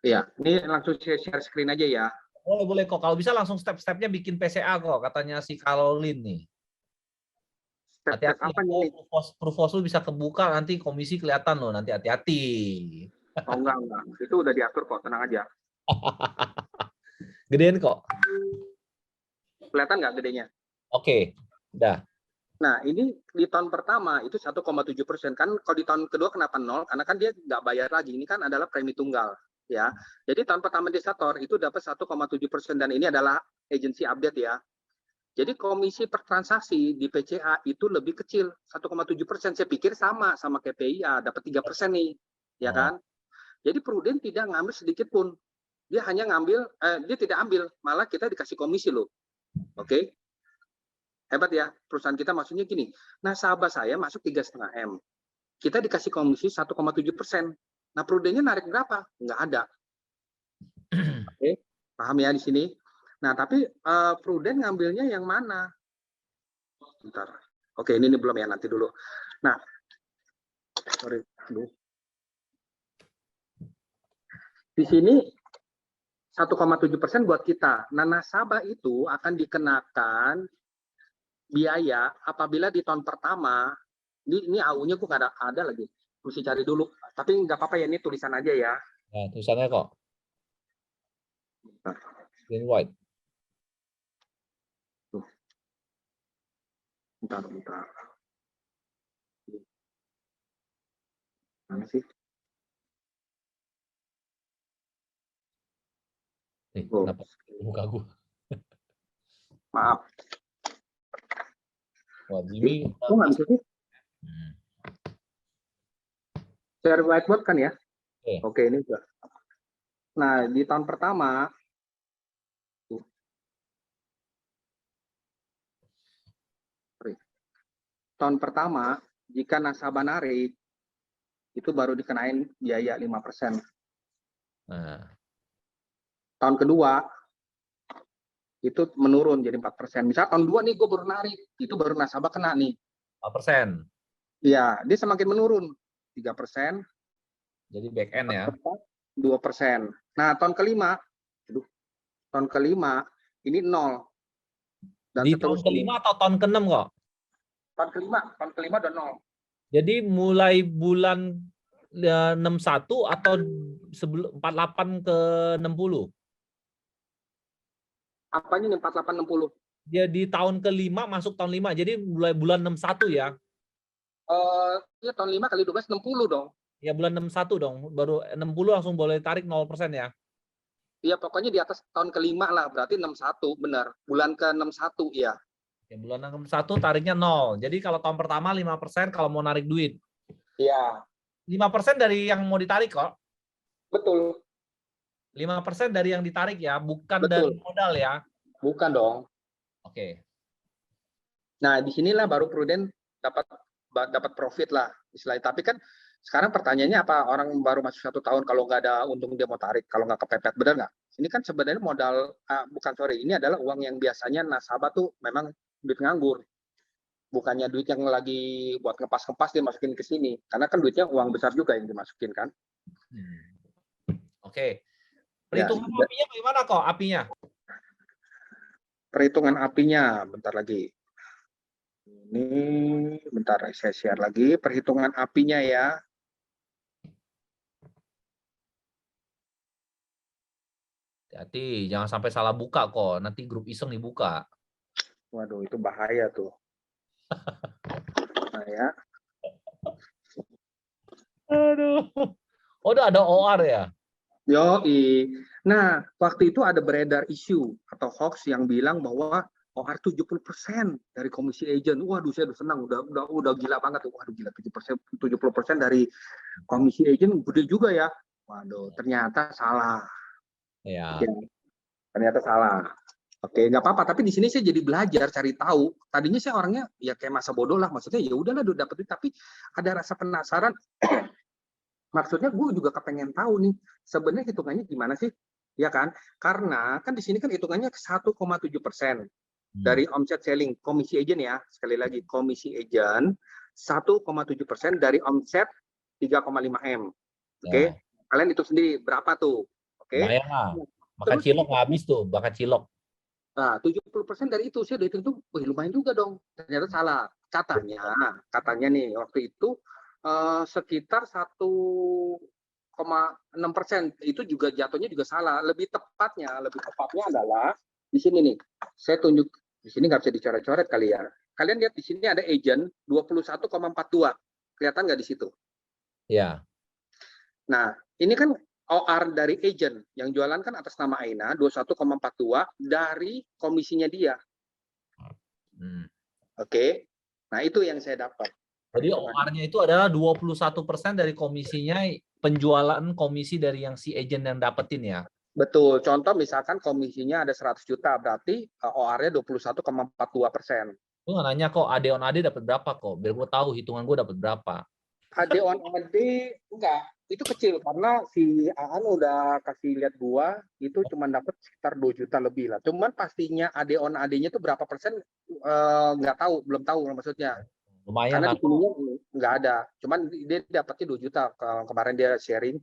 Iya, ini langsung share screen aja ya. Boleh kok. Kalau bisa langsung step-stepnya bikin PCA kok, katanya si Caroline nih. Step-step Hati-hati, apa nih? Prufos lu bisa kebuka nanti komisi kelihatan loh, nanti hati-hati. Oh enggak. Itu udah diatur kok, tenang aja. Gedein kok. Kelihatan nggak gedenya? Oke, udah. Nah, ini di tahun pertama itu 1,7%. Kan kalau di tahun kedua kenapa 0? Karena kan dia nggak bayar lagi. Ini kan adalah premi tunggal. Ya, jadi tahun pertama di Sator itu dapat 1,7% dan ini adalah agency update ya. Jadi komisi per transaksi di PCA itu lebih kecil, 1,7%. Saya pikir sama KPIA, dapat 3% nih, ya kan? Jadi Prudent tidak ngambil sedikit pun. Dia hanya ngambil, dia tidak ambil, malah kita dikasih komisi loh. Oke? Hebat ya, perusahaan kita maksudnya gini, nasabah saya masuk 3,5 M. Kita dikasih komisi 1,7%. Nah, Prudentnya narik berapa? Nggak ada. Oke, paham ya di sini? Nah, tapi Prudent ngambilnya yang mana? Bentar. Oke, ini belum ya, nanti dulu. Nah, sorry. Aduh. Di sini 1,7% buat kita. Nah, nasabah itu akan dikenakan biaya apabila di tahun pertama, ini AU-nya gue nggak ada lagi. Mesti cari dulu. Tapi nggak apa-apa ya, ini tulisan aja ya. Nah, tulisannya kok. Green white. Bentar. Mana sih? Kenapa buka gue? Maaf. Wah, Jimmy. Oh, nggak bisa sih? Share whiteboard kan ya? Oke, ini juga. Nah, di tahun pertama, jika nasabah narik, itu baru dikenain biaya 5%. Nah. Tahun kedua, itu menurun jadi 4%. Misal tahun 2 nih gue baru narik, itu baru nasabah kena nih. 4%. Iya, dia semakin menurun. 3%. Jadi back end ya. 2%. Nah, tahun kelima ini 0. Dan di seterusnya. Tahun kelima atau tahun ke-6 kok? Tahun kelima udah 0. Jadi mulai bulan 61 atau sebelum 48 ke 60? Apanya nih 48 60? Jadi tahun kelima masuk tahun 5. Jadi mulai bulan 61 ya. Iya tahun 5 kali 12 60 dong. Ya bulan 61 dong. Baru 60 langsung boleh tarik 0% ya. Iya pokoknya di atas tahun kelima lah, berarti 61 benar. Bulan ke-61 ya. Ya bulan 61 tariknya 0. Jadi kalau tahun pertama 5% kalau mau narik duit. Iya. 5% dari yang mau ditarik kok. Betul. 5% dari yang ditarik ya, bukan Betul. dari modal ya. Bukan dong. Oke. Nah, disinilah baru Prudent dapat profit lah istilahnya. Tapi kan sekarang pertanyaannya apa orang baru masuk 1 tahun kalau nggak ada untung dia mau tarik, kalau nggak kepepet, benar nggak? Ini kan sebenarnya modal, ini adalah uang yang biasanya nasabah tuh memang duit nganggur. Bukannya duit yang lagi buat ngepas-ngepas dia masukin ke sini. Karena kan duitnya uang besar juga yang dimasukin kan. Oke. Perhitungan apinya bagaimana kok apinya? Perhitungan apinya, bentar lagi. Ini, bentar saya share lagi. Perhitungan apinya ya. Hati, jangan sampai salah buka kok. Nanti grup iseng dibuka. Waduh, itu bahaya tuh. Nah ya. Aduh. Oh, udah ada OR ya? Yoi. Nah, waktu itu ada beredar isu atau hoax yang bilang bahwa OR 70% dari komisi agent. Waduh, saya udah senang, udah gila banget. Waduh, gila 70% dari komisi agent gede juga ya. Waduh, ternyata salah. Ya. Oke, ternyata salah. Oke, nggak apa-apa. Tapi di sini saya jadi belajar, cari tahu. Tadinya saya orangnya ya kayak masa bodoh lah. Maksudnya ya udahlah, udah dapet duit. Tapi ada rasa penasaran. Maksudnya gue juga kepengen tahu nih, sebenarnya hitungannya gimana sih? Ya kan? Karena kan di sini kan hitungannya 1,7% dari omset selling komisi agent ya. Sekali lagi, komisi agent 1,7% dari omset 3,5 M. Oke, Ya. kalian itu sendiri berapa tuh? Oke. Lumayan lah. Makan Terus cilok nggak habis tuh, makan cilok. nah, 70% dari itu saya udah hitung tuh, wih, lumayan juga dong. Ternyata salah. Katanya nih waktu itu sekitar 1,6%. Itu juga jatuhnya juga salah. Lebih tepatnya adalah di sini nih. Saya tunjuk di sini, nggak bisa dicoret-coret kali ya. Kalian lihat di sini ada agent 21,42. Kelihatan nggak di situ? Ya. Nah, ini kan OR dari agent yang jualan kan atas nama Aina 21,42 dari komisinya dia. Oke. Nah, itu yang saya dapat. Jadi OR-nya itu adalah 21% dari komisinya, penjualan komisi dari yang si agent yang dapetin ya. Betul. Contoh misalkan komisinya ada 100 juta, berarti OR-nya 21,42%. Gue nggak nanya kok AD on AD dapat berapa kok, biar gue tahu hitungan gue dapat berapa. AD on AD enggak, itu kecil karena si Aan udah kasih lihat gua itu cuma dapat sekitar 2 juta lebih lah. Cuman pastinya AD on AD-nya itu berapa persen nggak tahu, belum tahu maksudnya. Lumayan Karena lah. di sini nggak ada. Cuman dia dapatnya 2 juta. Kemarin dia sharing,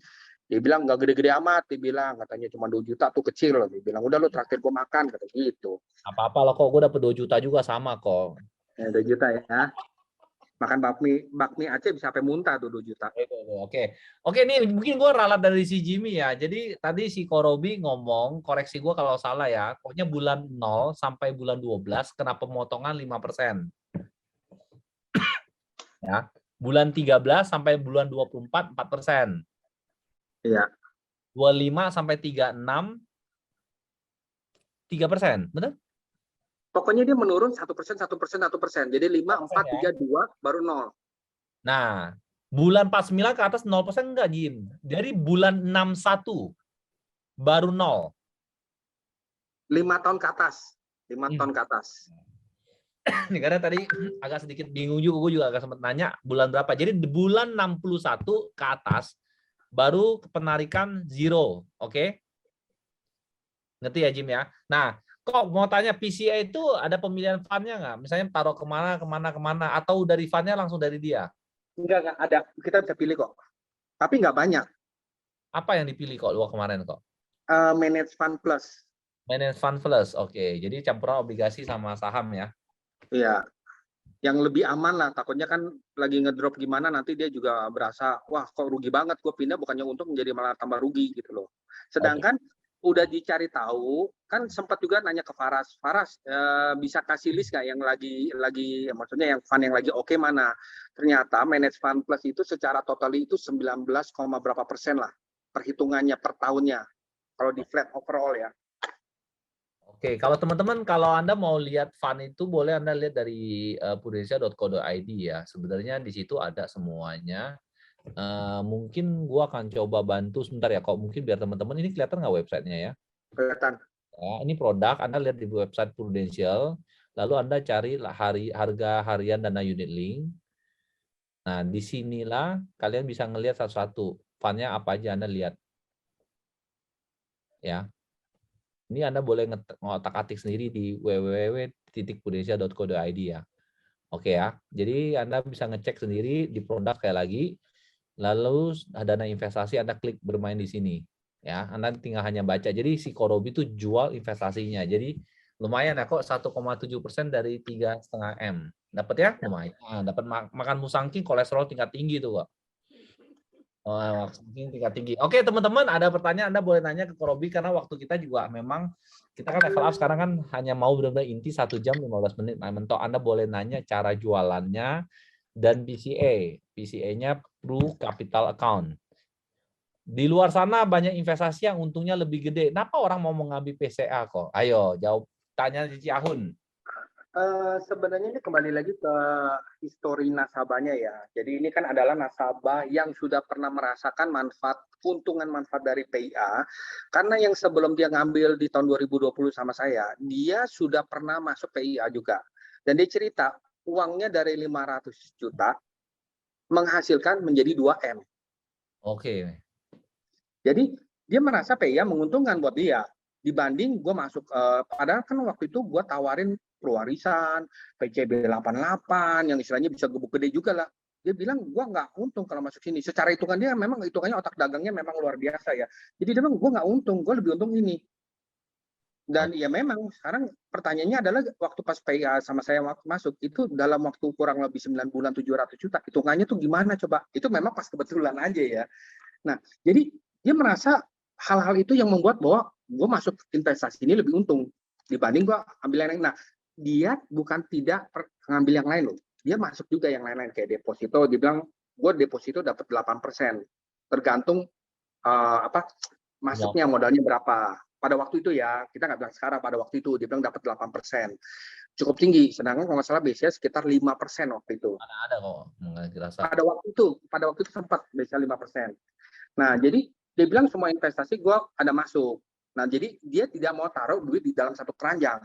dia bilang nggak gede-gede amat, dia bilang katanya cuma 2 juta tuh kecil loh. Dia bilang udah lu traktir gua makan kata gitu. Apa-apa lah kok, gue dapat 2 juta juga sama kok. Ya, 2 juta ya. Makan bakmi Aceh bisa sampai muntah tuh 2 juta. Oke, nih mungkin gue ralat dari si Jimmy ya. Jadi tadi si Korobi ngomong, koreksi gue kalau salah ya, pokoknya bulan 0 sampai bulan 12 kena pemotongan 5%. Ya. Bulan 13 sampai bulan 24 4%. Iya. 25 sampai 36 3%, betul? Pokoknya dia menurun 1%. Jadi 5, 4, Ya. 3, 2, baru 0. Nah, bulan 49 ke atas 0% enggak, Jim. Dari bulan 61 baru 0. 5 tahun ke atas. 5 tahun ke atas. Ini karena tadi agak sedikit bingung juga, gue juga agak sempat nanya bulan berapa. Jadi di bulan 61 ke atas baru penarikan zero, oke? Ngerti ya Jim ya? Nah, kok mau tanya PCA itu ada pemilihan fund-nya nggak? Misalnya taruh kemana, atau dari fund-nya langsung dari dia? Enggak ada. Kita bisa pilih kok. Tapi nggak banyak. Apa yang dipilih kok lu kemarin kok? Manage Fund Plus. Manage Fund Plus, oke. Jadi campuran obligasi sama saham ya? Iya. Yang lebih aman lah. Takutnya kan lagi ngedrop gimana nanti dia juga berasa, wah kok rugi banget. Gue pindah bukannya untung menjadi malah tambah rugi gitu loh. Sedangkan udah dicari tahu, kan sempat juga nanya ke Faras, bisa kasih list nggak yang lagi maksudnya yang fund yang lagi oke mana? Ternyata Manage Fund Plus itu secara total itu 19, berapa persen lah perhitungannya per tahunnya kalau di flat overall ya. Oke, kalau teman-teman, kalau Anda mau lihat fund itu boleh Anda lihat dari prudensia.co.id ya. Sebenarnya di situ ada semuanya. Mungkin gua akan coba bantu sebentar ya, kok mungkin biar teman-teman ini kelihatan nggak websitenya ya? Kelihatan. Ya, ini produk, Anda lihat di website Prudential, lalu Anda cari harga harian dana unit link. Nah, disinilah kalian bisa ngelihat satu-satu fund-nya apa aja Anda lihat. Ya. Ini Anda boleh ngotak-atik sendiri di www.prudensia.co.id ya. Oke ya. Jadi Anda bisa ngecek sendiri di produk sekali lagi. Lalu dana investasi Anda klik bermain di sini. Ya, Anda tinggal hanya baca. Jadi si Korobi itu jual investasinya. Jadi lumayan ya kok 1,7% dari 3,5 M. Dapat ya? Lumayan. Dapat makan musangking kolesterol tingkat tinggi tuh kok. Oh, tingkat tinggi. Oke, teman-teman, ada pertanyaan Anda boleh nanya ke Korobi karena waktu kita juga memang kita kan level up sekarang kan hanya mau benar-benar inti 1 jam 15 menit. Nah, mentok Anda boleh nanya cara jualannya dan PCA. PCA-nya Pru Capital Account. Di luar sana banyak investasi yang untungnya lebih gede. Kenapa orang mau mengambil PCA kok? Ayo, jawab tanya Cici Ahun. Sebenarnya ini kembali lagi ke histori nasabahnya ya. Jadi ini kan adalah nasabah yang sudah pernah merasakan keuntungan manfaat dari PIA, karena yang sebelum dia ngambil di tahun 2020 sama saya, dia sudah pernah masuk PIA juga. Dan dia cerita, uangnya dari 500 juta menghasilkan menjadi 2M. Oke. Jadi dia merasa PIA menguntungkan buat dia. Dibanding gue masuk, padahal kan waktu itu gue tawarin pewarisan, PCB 88, yang istilahnya bisa gebuk gede juga lah. Dia bilang, gue nggak untung kalau masuk sini. Secara hitungan dia memang hitungannya otak dagangnya memang luar biasa ya. Jadi dia bilang, gue nggak untung, gue lebih untung ini. Dan ya memang sekarang pertanyaannya adalah waktu pas PIA sama saya masuk, itu dalam waktu kurang lebih 9 bulan 700 juta. Hitungannya tuh gimana coba? Itu memang pas kebetulan aja ya. Nah, jadi dia merasa hal-hal itu yang membuat bahwa gue masuk investasi ini lebih untung dibanding gue ambil yang lain. Nah, dia bukan tidak ngambil yang lain loh. Dia masuk juga yang lain-lain kayak deposito. Dia bilang, gue deposito dapat 8%. Tergantung masuknya modalnya berapa. Pada waktu itu ya, kita nggak bilang sekarang, pada waktu itu dia bilang dapat 8%. Cukup tinggi, sedangkan kalau nggak salah biasanya sekitar 5% waktu itu. Ada kok. Pada waktu itu sempat biasanya 5%. Nah, jadi dia bilang semua investasi gue ada masuk. Nah, jadi dia tidak mau taruh duit di dalam satu keranjang.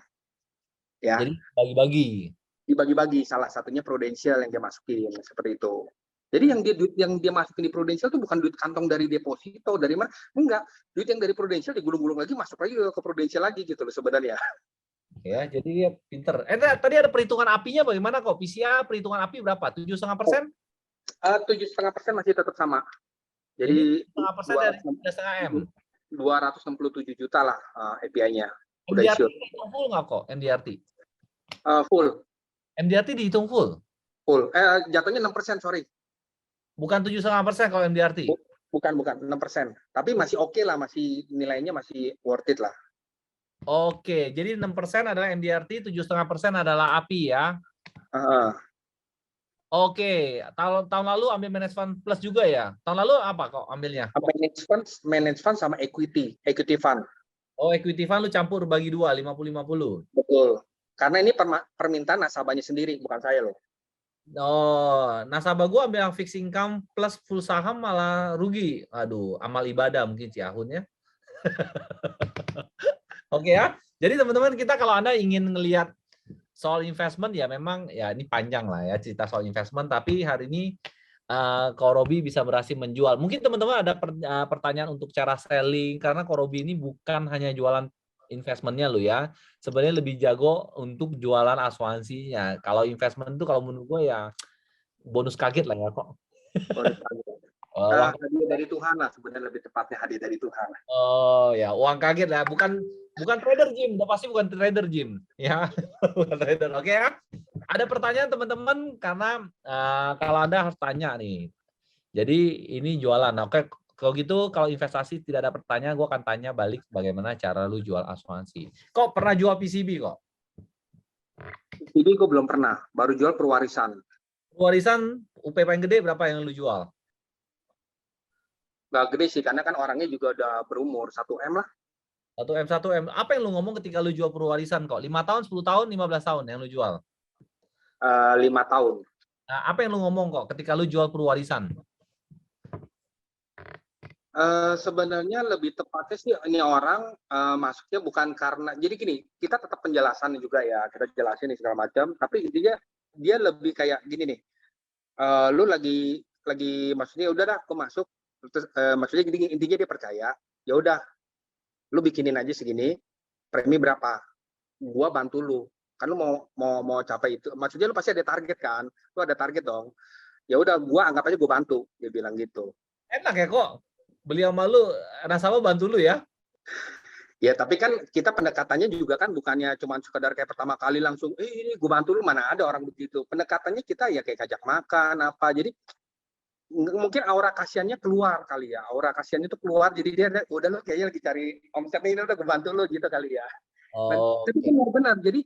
Ya. Jadi bagi-bagi. Dibagi-bagi, salah satunya Prudential yang dia masukin, seperti itu. Jadi yang dia masukin di Prudential itu bukan duit kantong dari deposito, dari mana? Enggak. Duit yang dari Prudential digulung-gulung lagi, masuk lagi ke Prudential lagi gitu loh sebenarnya. Ya, jadi dia pinter. Tadi ada perhitungan apinya bagaimana kok? PCA perhitungan api berapa? 7,5%? 7,5% masih tetap sama. Jadi 7,5% dari 3,5 M. 267 juta lah API-nya. Udah MDRT dihitung full nggak kok? MDRT? Full. MDRT dihitung full? Full. Jatuhnya 6%, sorry. Bukan 7,5% kalau MDRT? Bukan 6%. Tapi masih oke lah, masih nilainya masih worth it lah. Oke, jadi 6% adalah MDRT, 7,5% adalah API ya. Oke, tahun lalu ambil management plus juga ya. Tahun lalu apa kok ambilnya? Management fund sama equity fund. Oh, equity fund lu campur bagi dua, 50-50. Betul. Karena ini permintaan nasabahnya sendiri, bukan saya loh. Oh, nasabah gua ambil yang fixed income plus full saham malah rugi. Aduh, amal ibadah mungkin Ciahun ya. Oke ya. Jadi teman-teman, kita kalau Anda ingin ngelihat soal investment ya memang ya ini panjang lah ya cerita soal investment, tapi hari ini Ko Robi bisa berhasil menjual. Mungkin teman-teman ada pertanyaan untuk cara selling, karena Ko Robi ini bukan hanya jualan investmentnya lo ya, sebenarnya lebih jago untuk jualan asuransinya. Kalau investment itu kalau menurut gue ya bonus kaget lah ya kok. Bonus kaget. Hadiah dari Tuhan lah sebenarnya, lebih tepatnya hadiah dari Tuhan. Oh ya, uang kaget lah, bukan trader Jim, udah pasti bukan trader Jim ya. Bukan trader. Oke ya. Ada pertanyaan teman-teman, karena kalau Anda harus tanya nih. Jadi ini jualan. Oke, kalau gitu kalau investasi tidak ada pertanyaan, gue akan tanya balik bagaimana cara lu jual asuransi. Kok pernah jual PCB kok? PCB gue belum pernah, baru jual perwarisan. Perwarisan UP paling gede berapa yang lu jual? Gak gede sih, karena kan orangnya juga udah berumur, 1M lah. 1M. Apa yang lu ngomong ketika lu jual perwarisan kok? 5 tahun, 10 tahun, 15 tahun yang lu jual? 5 tahun. Nah, apa yang lu ngomong kok ketika lu jual perwarisan? Sebenarnya lebih tepatnya sih ini orang masuknya bukan karena, jadi gini, kita tetap penjelasan juga ya, kita jelasin nih segala macam, tapi intinya dia lebih kayak gini nih, lu lagi maksudnya udah dah aku masuk, terus maksudnya gini, intinya dia percaya, ya udah lu bikinin aja segini, premi berapa, gua bantu lu, kan lu mau capai itu, maksudnya lu pasti ada target kan, lu ada target dong, ya udah gua anggap aja gua bantu, dia bilang gitu. Enak ya kok, beli sama lu, nasabah bantu lu ya? Ya, tapi kan kita pendekatannya juga kan bukannya cuma sekedar kayak pertama kali langsung, ini gue bantu lu, mana ada orang begitu. Pendekatannya kita ya kayak ajak makan, apa. Jadi mungkin aura kasihannya keluar kali ya. Aura kasihannya itu keluar, jadi dia udah lu kayaknya lagi cari omset ini, udah gue bantu lu gitu kali ya. Oh, tapi benar-benar, jadi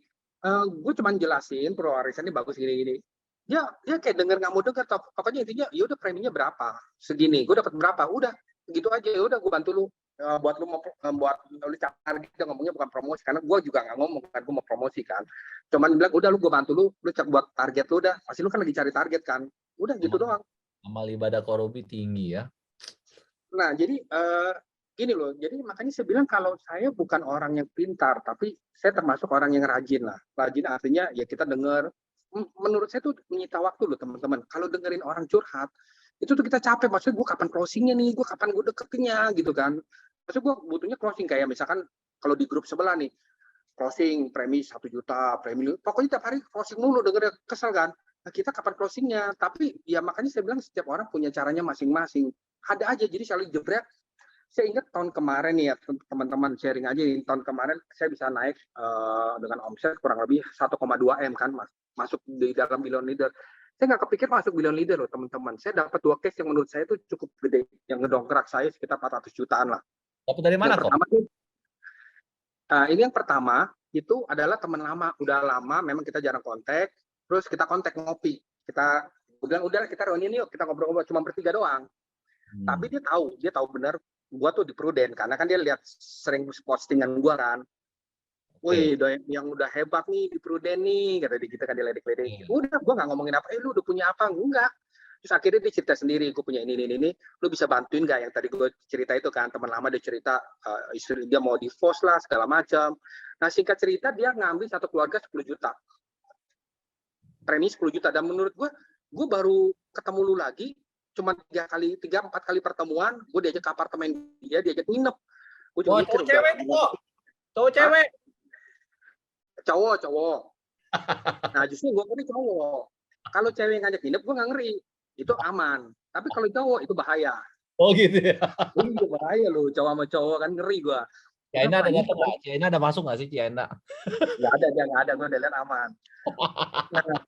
gue cuma jelasin perwarisan ini bagus gini-gini. Dia kayak denger nggak mau denger, pokoknya intinya ya udah preminya berapa, segini, gue dapat berapa, udah gitu aja, ya udah gue bantu lu. buat lu buat lu target, dia ngomongnya bukan promosi karena gue juga nggak ngomong kan gue mau promosi kan, cuman bilang udah lu gue bantu lu buat target lu, udah pasti lu kan lagi cari target kan, udah gitu Amal, doang. amal ibadah Korobi tinggi ya. Nah jadi gini loh, jadi makanya saya bilang kalau saya bukan orang yang pintar, tapi saya termasuk orang yang rajin lah. Rajin artinya ya kita dengar, menurut saya tuh menyita waktu loh teman-teman. Kalau dengerin orang curhat, itu tuh kita capek. Maksudnya gue kapan closingnya nih, gue kapan gue deketinnya gitu kan. Maksudnya gue butuhnya closing kayak misalkan kalau di grup sebelah nih, closing premi 1 juta, premi pokoknya tiap hari closing mulu, dengernya kesel kan. Nah, kita kapan closingnya? Tapi ya makanya saya bilang setiap orang punya caranya masing-masing. Ada aja, jadi selalu jebret. Saya ingat tahun kemarin nih ya, teman-teman sharing aja, tahun kemarin saya bisa naik dengan omset kurang lebih 1,2 M kan, masuk di dalam billion leader. Saya nggak kepikir masuk billion leader loh teman-teman. Saya dapat 2 case yang menurut saya itu cukup gede, yang ngedongkrak saya sekitar 400 jutaan lah. Dapat dari mana Yang kok? pertama ini yang pertama itu adalah teman lama, udah lama memang kita jarang kontak, terus kita kontak ngopi. Kita bilang udah kita reunian yuk, kita ngobrol-ngobrol cuma bertiga doang. Tapi dia tahu benar gua tuh di Prudent karena kan dia lihat sering postingan gua kan. Wih, yang udah hebat nih di Prudent nih, kata dia gitu kan, dia ledek-ledek. Udah, gua nggak ngomongin apa, lu udah punya apa? Enggak. Terus akhirnya dia cerita sendiri, gue punya ini, lu bisa bantuin nggak yang tadi gue cerita itu kan, teman lama dia cerita istri dia mau divorce lah segala macam. Nah singkat cerita dia ngambil satu keluarga 10 juta, premi 10 juta, dan menurut gue baru ketemu lu lagi, cuma 3-4 kali pertemuan, gue diajak ke apartemen dia, diajak nginep. Gue juga mikir, cewek kok. Cowok cewek. Cowok. Nah justru gue ini cowok. Kalau cewek yang ngajak nginep gue nggak ngeri, itu aman. Tapi kalau cowok itu bahaya. Oh gitu ya. Itu bahaya loh, cowok sama cowok kan ngeri gue. Ciana ada datang nggak? Ciana ada masuk nggak sih Ciana? Nggak ada, dia nggak ada, gue udah lihat aman. Nah,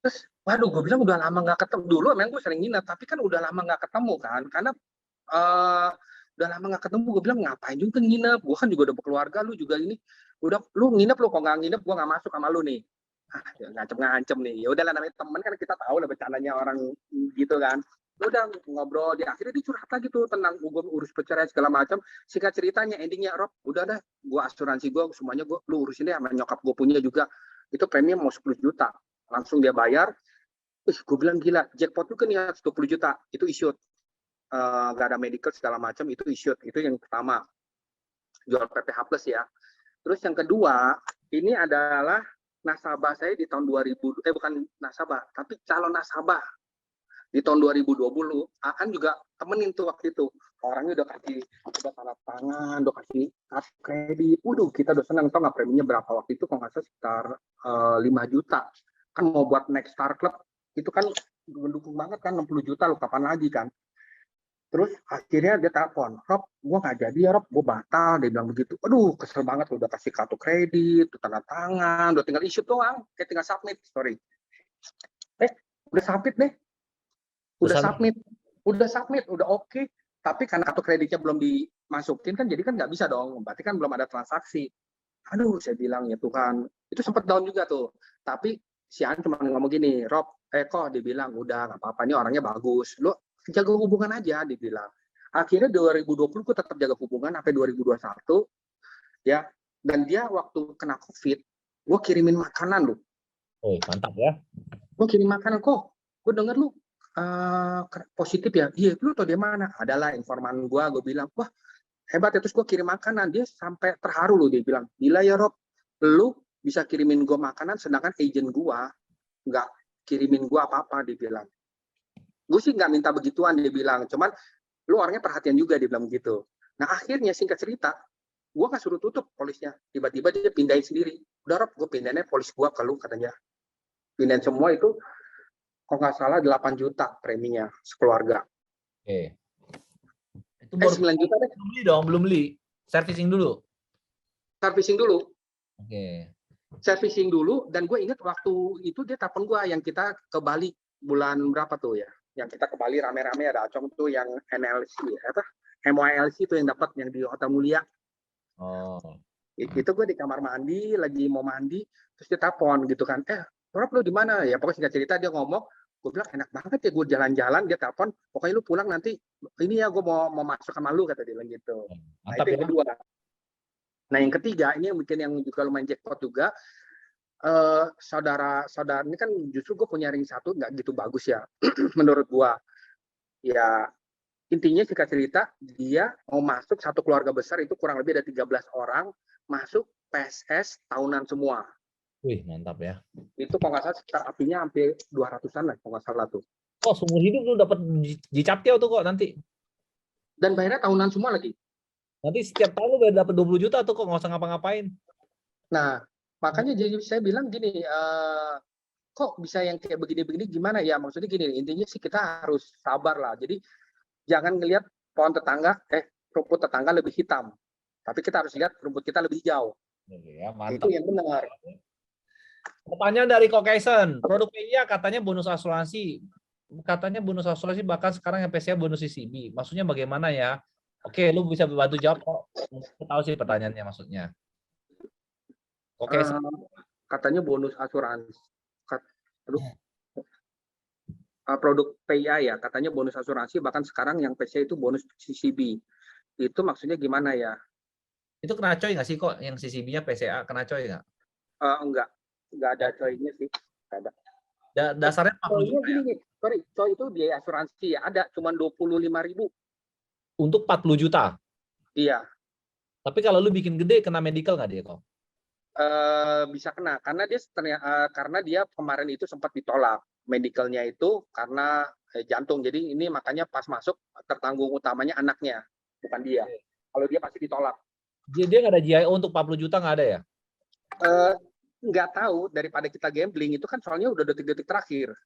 terus, waduh, gue bilang udah lama nggak ketemu. Dulu emang gue sering nginep, tapi kan udah lama nggak ketemu kan, karena udah lama nggak ketemu. Gue bilang ngapain juga nginep, gue kan juga udah berkeluarga, lu juga ini, udah lu nginep, lu kok nggak nginep, gue nggak masuk sama lu nih. Ngancem nih, ya udahlah namanya temen kan, kita tahu lah bercandanya orang gitu kan. Udah ngobrol, di akhirnya dia curhat lagi tuh tentang gue urus perceraian segala macam. Singkat ceritanya endingnya, Rob udah dah, gue asuransi gue semuanya, lu urusin deh sama nyokap gue punya juga, itu premium mau 10 juta langsung dia bayar. Gue bilang gila, jackpot tuh kan ya 20 juta itu issued, gak ada medical segala macam, itu issued. Itu yang pertama, jual PPH plus ya. Terus yang kedua, ini adalah nasabah saya di tahun 2000, bukan nasabah, tapi calon nasabah di tahun 2020. Akan juga temenin tuh waktu itu, orangnya udah tanda tangan, udah kasih kartu kredit. Kita udah senang. Tau nggak preminya berapa waktu itu? Kalau nggak salah sekitar 5 juta. Kan mau buat next star club itu kan mendukung banget kan, 60 juta lo kapan lagi kan. Terus akhirnya dia telepon, Rob, gue nggak jadi ya Rob, gue batal. Dia bilang begitu. Aduh, kesel banget, udah kasih kartu kredit, udah tanda tangan, udah tinggal issue doang, kayak tinggal submit, udah submit deh, udah submit, udah oke. Tapi karena kartu kreditnya belum dimasukin kan, jadi kan nggak bisa dong, berarti kan belum ada transaksi. Aduh, saya bilang ya Tuhan, itu sempat down juga tuh. Tapi si An cuma ngomong gini, Rob, kok dibilang udah nggak apa-apa, ini orangnya bagus, lo jaga hubungan aja, dibilang. Akhirnya 2020 gue tetap jaga hubungan sampai 2021 ya. Dan dia waktu kena COVID, gue kirimin makanan loh. Oh mantap ya. Gue kirim makanan, kok gue denger lu positif ya. Iya, lu tau dia mana? Adalah informan gue bilang, wah hebat ya. Terus gue kirim makanan, dia sampai terharu loh, dia bilang, gila ya Rob, lu bisa kirimin gue makanan sedangkan agent gue nggak kirimin gue apa-apa, dia bilang. Gue sih nggak minta begituan, dia bilang, cuman lu orangnya perhatian juga, dia bilang gitu. Nah akhirnya singkat cerita, gue nggak suruh tutup polisnya, tiba-tiba dia pindahin sendiri. Udah Rob, gue pindahinnya polis gue ke lu, katanya. Pindahin semua itu, kalau nggak salah 8 juta preminya sekeluarga. Oke. Itu baru 9 juta deh. Belum beli dong, belum beli. Servicing dulu. Oke. Servicing dulu, dan gue ingat waktu itu dia telepon gue yang kita ke Bali bulan berapa tuh ya? Yang kita ke Bali rame-rame, ada Acong tuh yang NLC MYLC tuh yang dapat, yang di Hotel Mulia. Oh. Itu gue di kamar mandi, lagi mau mandi, terus dia telepon gitu kan, Rob lu di mana? Ya pokoknya singkat cerita dia ngomong, Gue bilang enak banget ya, gue jalan-jalan, dia telepon, pokoknya lu pulang nanti, ini ya gue mau masuk sama lu, kata dia bilang gitu. Nah Mantap itu yang ya. kedua. Nah yang ketiga, ini yang bikin yang juga lumayan jackpot juga, saudara ini kan justru gue punya ring satu nggak gitu bagus ya, menurut gue. Ya intinya singkat cerita, dia mau masuk satu keluarga besar itu kurang lebih ada 13 orang, masuk PSS tahunan semua. Wih, mantap ya. Itu kalau nggak salah sekitar apinya hampir 200-an lah kalau nggak salah tuh. Oh, seumur hidup lu dapat Jicaptiao tuh kok nanti. Dan bayarnya tahunan semua lagi. Nanti setiap tahun lu udah dapat 20 juta tuh kok, nggak usah ngapa-ngapain. Nah, makanya jadi saya bilang gini, kok bisa yang kayak begini-begini gimana ya? Maksudnya gini, intinya sih kita harus sabar lah. Jadi jangan ngelihat pohon tetangga, rumput tetangga lebih hitam. Tapi kita harus lihat rumput kita lebih hijau. Oke, ya, Itu mantap. yang benar. Pertanyaan dari Caucasian, produk PIA katanya bonus asuransi. Katanya bonus asuransi, bahkan sekarang yang PCA bonus CCB. Maksudnya bagaimana ya? Oke, lu bisa bantu jawab kok. Aku tahu sih pertanyaannya maksudnya. Oke, Katanya bonus asuransi. Produk PIA ya, katanya bonus asuransi, bahkan sekarang yang PCA itu bonus CCB. Itu maksudnya gimana ya? itu kena coy nggak sih kok yang CCB-nya PCA kena coy nggak? Enggak ada coy-nya sih. Nggak ada. Dasarnya 40 Coy-nya juta gini ya? nih, sorry, coy itu biaya asuransi ya, ada cuma 25.000. Untuk 40 juta. Iya, Tapi kalau lu bikin gede kena medical nggak dia kok? bisa kena karena dia kemarin itu sempat ditolak medicalnya itu karena jantung. Jadi ini makanya pas masuk tertanggung utamanya anaknya, bukan dia. Kalau dia pasti ditolak. Dia nggak ada GIO untuk 40 juta nggak ada ya? Nggak tahu, daripada kita gambling itu kan soalnya udah detik-detik terakhir,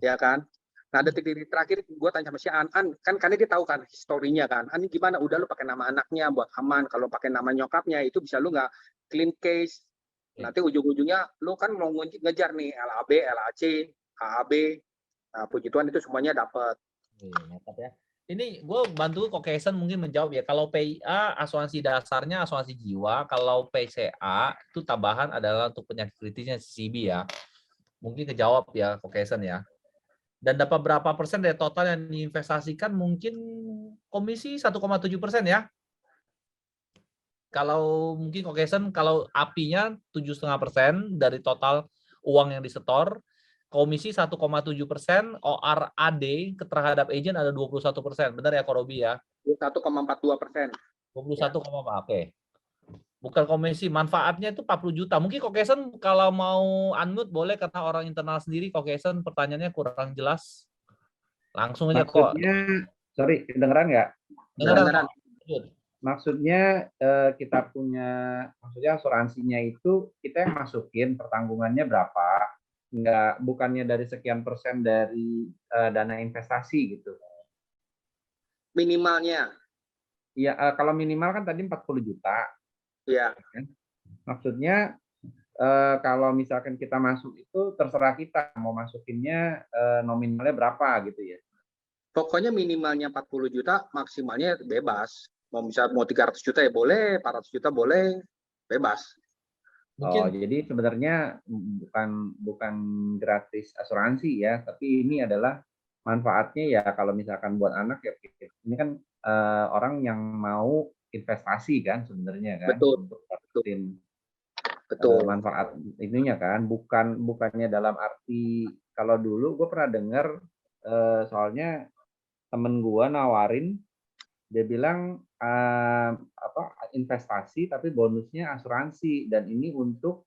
ya kan? Nah detik-detik terakhir gue tanya sama si An kan karena dia tahu kan historinya kan, An ini gimana? Udah lu pakai nama anaknya buat aman, kalau pakai nama nyokapnya itu bisa lu nggak clean case. Nanti ujung-ujungnya lu kan mau ngejar nih LAB, LAC, HAB. Nah puji Tuhan itu semuanya dapat. Mantap ya. Ini gue bantu Caucasian mungkin menjawab ya. Kalau PIA asuransi dasarnya asuransi jiwa, kalau PCA itu tambahan adalah untuk penyakit kritisnya CCB ya. Mungkin kejawab ya Caucasian ya. Dan dapat berapa persen dari total yang diinvestasikan mungkin komisi 1,7% ya. Kalau mungkin Caucasian kalau apinya 7,5% dari total uang yang disetor, komisi 1,7%, ORAD terhadap agent ada 21%. Benar ya Korobi ya? 1,42%. 21,4. Oke. Bukan komisi, manfaatnya itu 40 juta. Mungkin Caucasian kalau mau unmute boleh karena orang internal sendiri. Caucasian pertanyaannya kurang jelas. Langsung aja kok. Maksudnya, sorry, kedengeran nggak? Dengeran. Maksudnya kita punya, maksudnya asuransinya itu kita yang masukin pertanggungannya berapa? Nggak, bukannya dari sekian persen dari dana investasi gitu. Minimalnya. Iya, kalau minimal kan tadi 40 juta. Iya. Maksudnya kalau misalkan kita masuk itu terserah kita mau masukinnya nominalnya berapa gitu ya. Pokoknya minimalnya 40 juta, maksimalnya bebas. Mau 300 juta ya boleh, 400 juta boleh, bebas. Mungkin. Oh, jadi sebenarnya bukan gratis asuransi ya, tapi ini adalah manfaatnya ya kalau misalkan buat anak ya. Ini kan orang yang mau investasi kan sebenarnya kan. Betul. Untuk dapetin manfaat ininya kan, bukannya dalam arti kalau dulu gue pernah dengar soalnya temen gue nawarin, dia bilang investasi tapi bonusnya asuransi dan ini untuk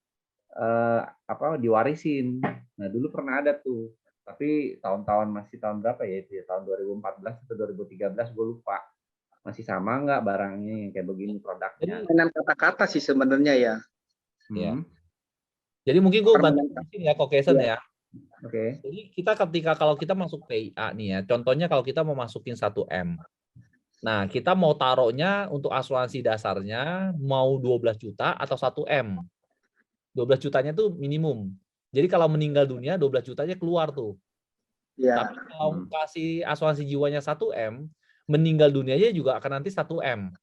diwarisin. Nah dulu pernah ada tuh, tapi masih tahun berapa ya itu ya, tahun 2014 atau 2013 gue lupa. Masih sama nggak barangnya yang kayak begini produknya? Dengan kata-kata sih sebenarnya ya. Ya. Jadi mungkin gue bantu ya Caucasian ya. Oke. Jadi kita kalau kita masuk PIA nih ya, contohnya kalau kita mau masukin 1M. Nah, kita mau taruhnya untuk asuransi dasarnya mau 12 juta atau 1M. 12 jutanya tuh minimum. Jadi kalau meninggal dunia 12 jutanya keluar tuh. Ya. Tapi kalau kasih asuransi jiwanya 1M, meninggal dunianya juga akan nanti 1M.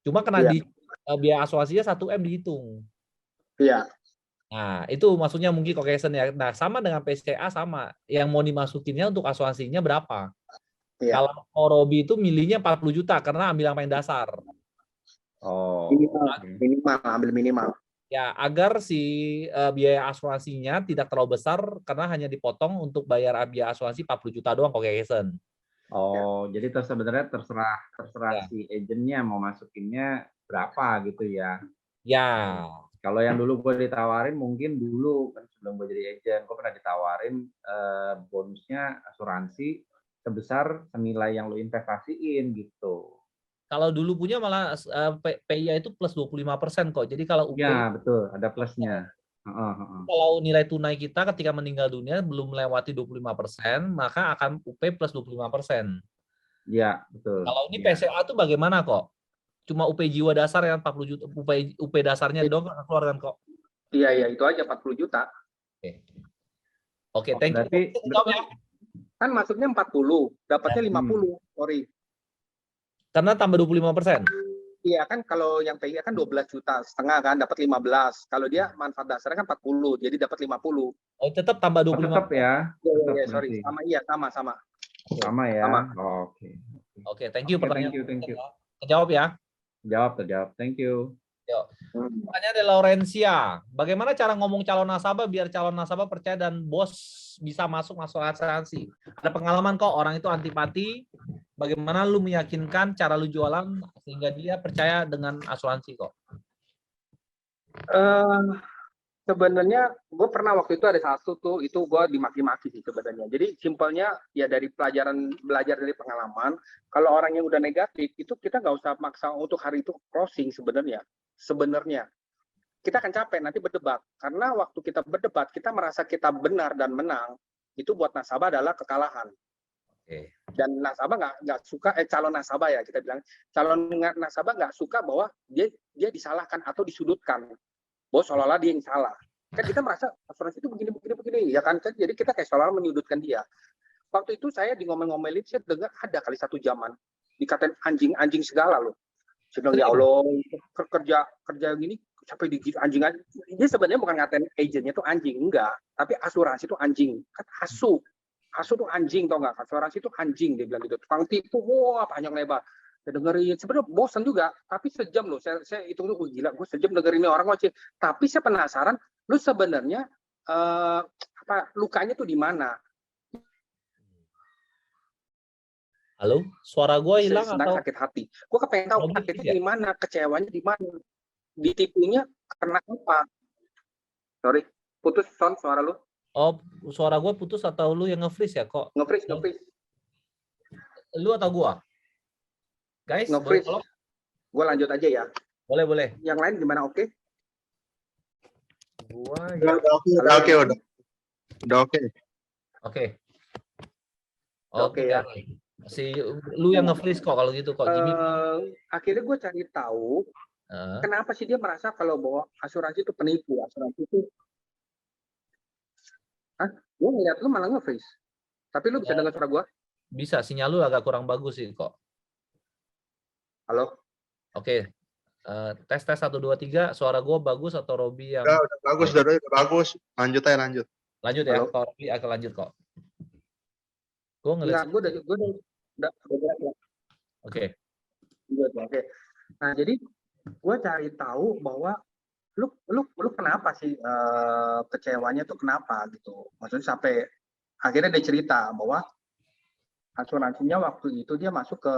Cuma kena di biaya asuransinya 1M dihitung. Iya. Nah, itu maksudnya mungkin Caucasian ya. Nah, sama dengan PCA sama. Yang mau dimasukinnya untuk asuransinya berapa? Iya. Kalau Robi itu milihnya 40 juta karena ambil yang paling dasar. Oh, Minimal, oke. minimal, ambil minimal. Ya, agar si biaya asuransinya tidak terlalu besar karena hanya dipotong untuk bayar biaya asuransi 40 juta doang Caucasian. Oh, jadi sebenarnya terserah Ya. si agentnya mau masukinnya berapa gitu ya. Ya, Kalau yang dulu gue ditawarin, mungkin dulu kan sebelum gue jadi agent, gue pernah ditawarin bonusnya asuransi sebesar senilai yang lo investasiin gitu. kalau dulu punya malah PIA itu plus 25% kok. Jadi kalau UP, Ya, betul, ada plusnya. Heeh, heeh. kalau nilai tunai kita ketika meninggal dunia belum melewati 25%, maka akan UP plus 25%. Iya, betul. Kalau ini Iya. PCA itu bagaimana kok? Cuma UP jiwa dasar yang 40 juta, UP dasarnya doang nggak keluarkan kok. Iya, iya, itu aja 40 juta. Oke, Oh, thank you. berarti Jawab ya. Kan masuknya 40, dapatnya 50. Sorry. Karena tambah 25%. Iya kan kalau yang PIA kan 12 juta setengah kan dapat 15. Kalau dia manfaat dasarnya kan 40, jadi dapat 50. Oh, tetap tambah oh, 25%. tetap ya. Iya, Tetap iya, sorry. berarti. Sama, iya, sama. Sama ya. Sama. Oh, oke. Oke, thank you Oke, pertanyaan. thank you. Kejawab ya. Terjawab. Thank you. Yuk. Pertanyaan dari Laurencia. Bagaimana cara ngomong calon nasabah biar calon nasabah percaya dan bos bisa masuk asuransi? Ada pengalaman kok orang itu antipati. Bagaimana lu meyakinkan cara lu jualan sehingga dia percaya dengan asuransi kok? Sebenarnya gue pernah waktu itu ada satu tuh, itu gue dimaki-maki sih sebenarnya. Jadi simpelnya ya dari belajar dari pengalaman, kalau orang yang udah negatif itu kita nggak usah maksa untuk hari itu closing sebenarnya. Kita akan capek nanti berdebat, karena waktu kita berdebat kita merasa kita benar dan menang, itu buat nasabah adalah kekalahan. Oke. Dan nasabah nggak suka, calon nasabah ya kita bilang, calon nasabah nggak suka bahwa dia disalahkan atau disudutkan, bahwa seolah-olah dia yang salah. Kan kita merasa asuransi itu begini ya kan, jadi kita kayak seolah-olah menyudutkan dia. Waktu itu saya di ngomel-ngomelin, saya dengar ada kali satu zaman dikatain anjing segala loh. Saya bilang ya Allah, kerja gini sampai digigit anjing. Dia sebenarnya bukan ngatain agentnya tuh anjing, enggak, tapi asuransi itu anjing. Kan asu tuh anjing, tau nggak? Asuransi itu anjing, dia bilang gitu. Tukang tipu, wah panjang lebar. Saya dengerin, sebenarnya bosan juga, tapi sejam loh. Saya hitung tuh gila, gue sejam dengerin orang ngoceh. Tapi saya penasaran, lu sebenarnya lukanya tuh di mana? Halo, suara gue hilang Sedang atau? sakit hati. Gue kepengen tahu sakitnya di mana, kecewanya di mana, ditipunya karena apa? Sorry, putus sound suara lu. Oh, suara gue putus atau lu yang nge-freeze ya kok? Nge-freeze. Lu atau gua? Guys, Nge-freeze. Gue lanjut aja ya. Boleh. Yang lain gimana? Oke? Gua Udah oke. Oke ya. Si lu yang nge-freeze kok kalau gitu kok Jimmy. Akhirnya gue cari tahu kenapa sih dia merasa kalau bahwa asuransi itu penipu, asuransi itu. Gue ngeliat lu malah nge-freeze. Tapi lu bisa dengar suara gue? Bisa, sinyal lu agak kurang bagus sih kok. Halo? Oke. Tes 1 2 3, suara gue bagus atau Robi yang Udah bagus. Lanjut aja. Lanjut ya, kalau Robi akan lanjut kok. Gue ngeliat. Gue udah beres ya. Oke. Nah, jadi gue cari tahu bahwa lu kenapa sih kecewanya tuh kenapa gitu. Maksudnya sampai akhirnya dia cerita bahwa asuransinya waktu itu dia masuk ke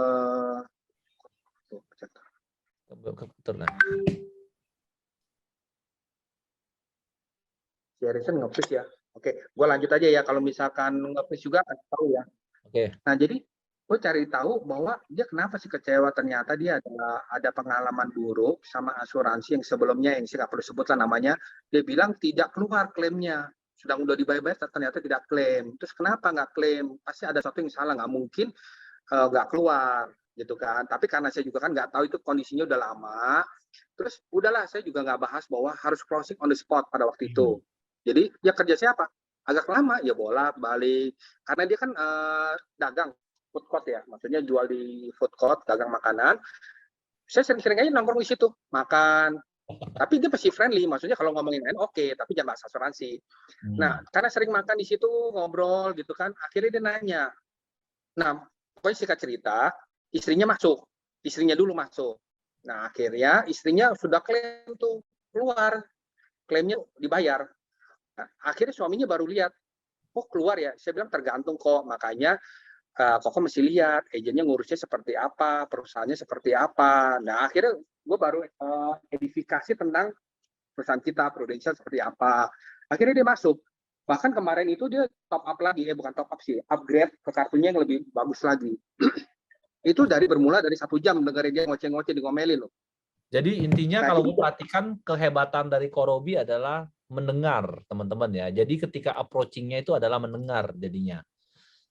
si Harrison nge-freeze ya. Oke, gue lanjut aja ya. Kalau misalkan nge-freeze juga kasih tahu ya. Oke. Nah, jadi gue cari tahu bahwa dia kenapa sih kecewa. Ternyata dia ada pengalaman buruk sama asuransi yang sebelumnya, yang saya nggak perlu sebut lah namanya. Dia bilang tidak keluar klaimnya. Sedang udah dibayar, ternyata tidak klaim. Terus kenapa nggak klaim? Pasti ada sesuatu yang salah. Nggak mungkin nggak keluar gitu kan. Tapi karena saya juga kan nggak tahu itu kondisinya udah lama. Terus udahlah, saya juga nggak bahas bahwa harus closing on the spot pada waktu itu. Jadi ya kerja siapa? Agak lama ya bolak-balik. Karena dia kan dagang food court ya, maksudnya jual di food court, dagang makanan. Saya sering-sering aja nongkrong di situ, makan, Tapi dia pasti friendly, maksudnya kalau ngomongin lain oke, tapi jangan bahas asuransi. Nah, karena sering makan di situ, ngobrol gitu kan, akhirnya dia nanya. Nah, pokoknya singkat cerita, istrinya dulu masuk. Nah, akhirnya istrinya sudah klaim tuh, keluar, klaimnya dibayar. Nah, akhirnya suaminya baru lihat, oh keluar ya, saya bilang tergantung kok, makanya Koko mesti lihat agennya ngurusnya seperti apa, perusahaannya seperti apa. Nah, akhirnya gue baru edifikasi tentang perusahaan kita, Prudential seperti apa. Akhirnya dia masuk. Bahkan kemarin itu dia top up lagi, bukan top up sih, upgrade ke kartunya yang lebih bagus lagi. Itu bermula dari 1 jam dengerin dia ngoceh-ngoceh, digomelin loh. Jadi intinya Nah, kalau jadi- gue perhatikan kehebatan dari Korobi adalah mendengar, teman-teman ya. Jadi ketika approaching-nya itu adalah mendengar jadinya.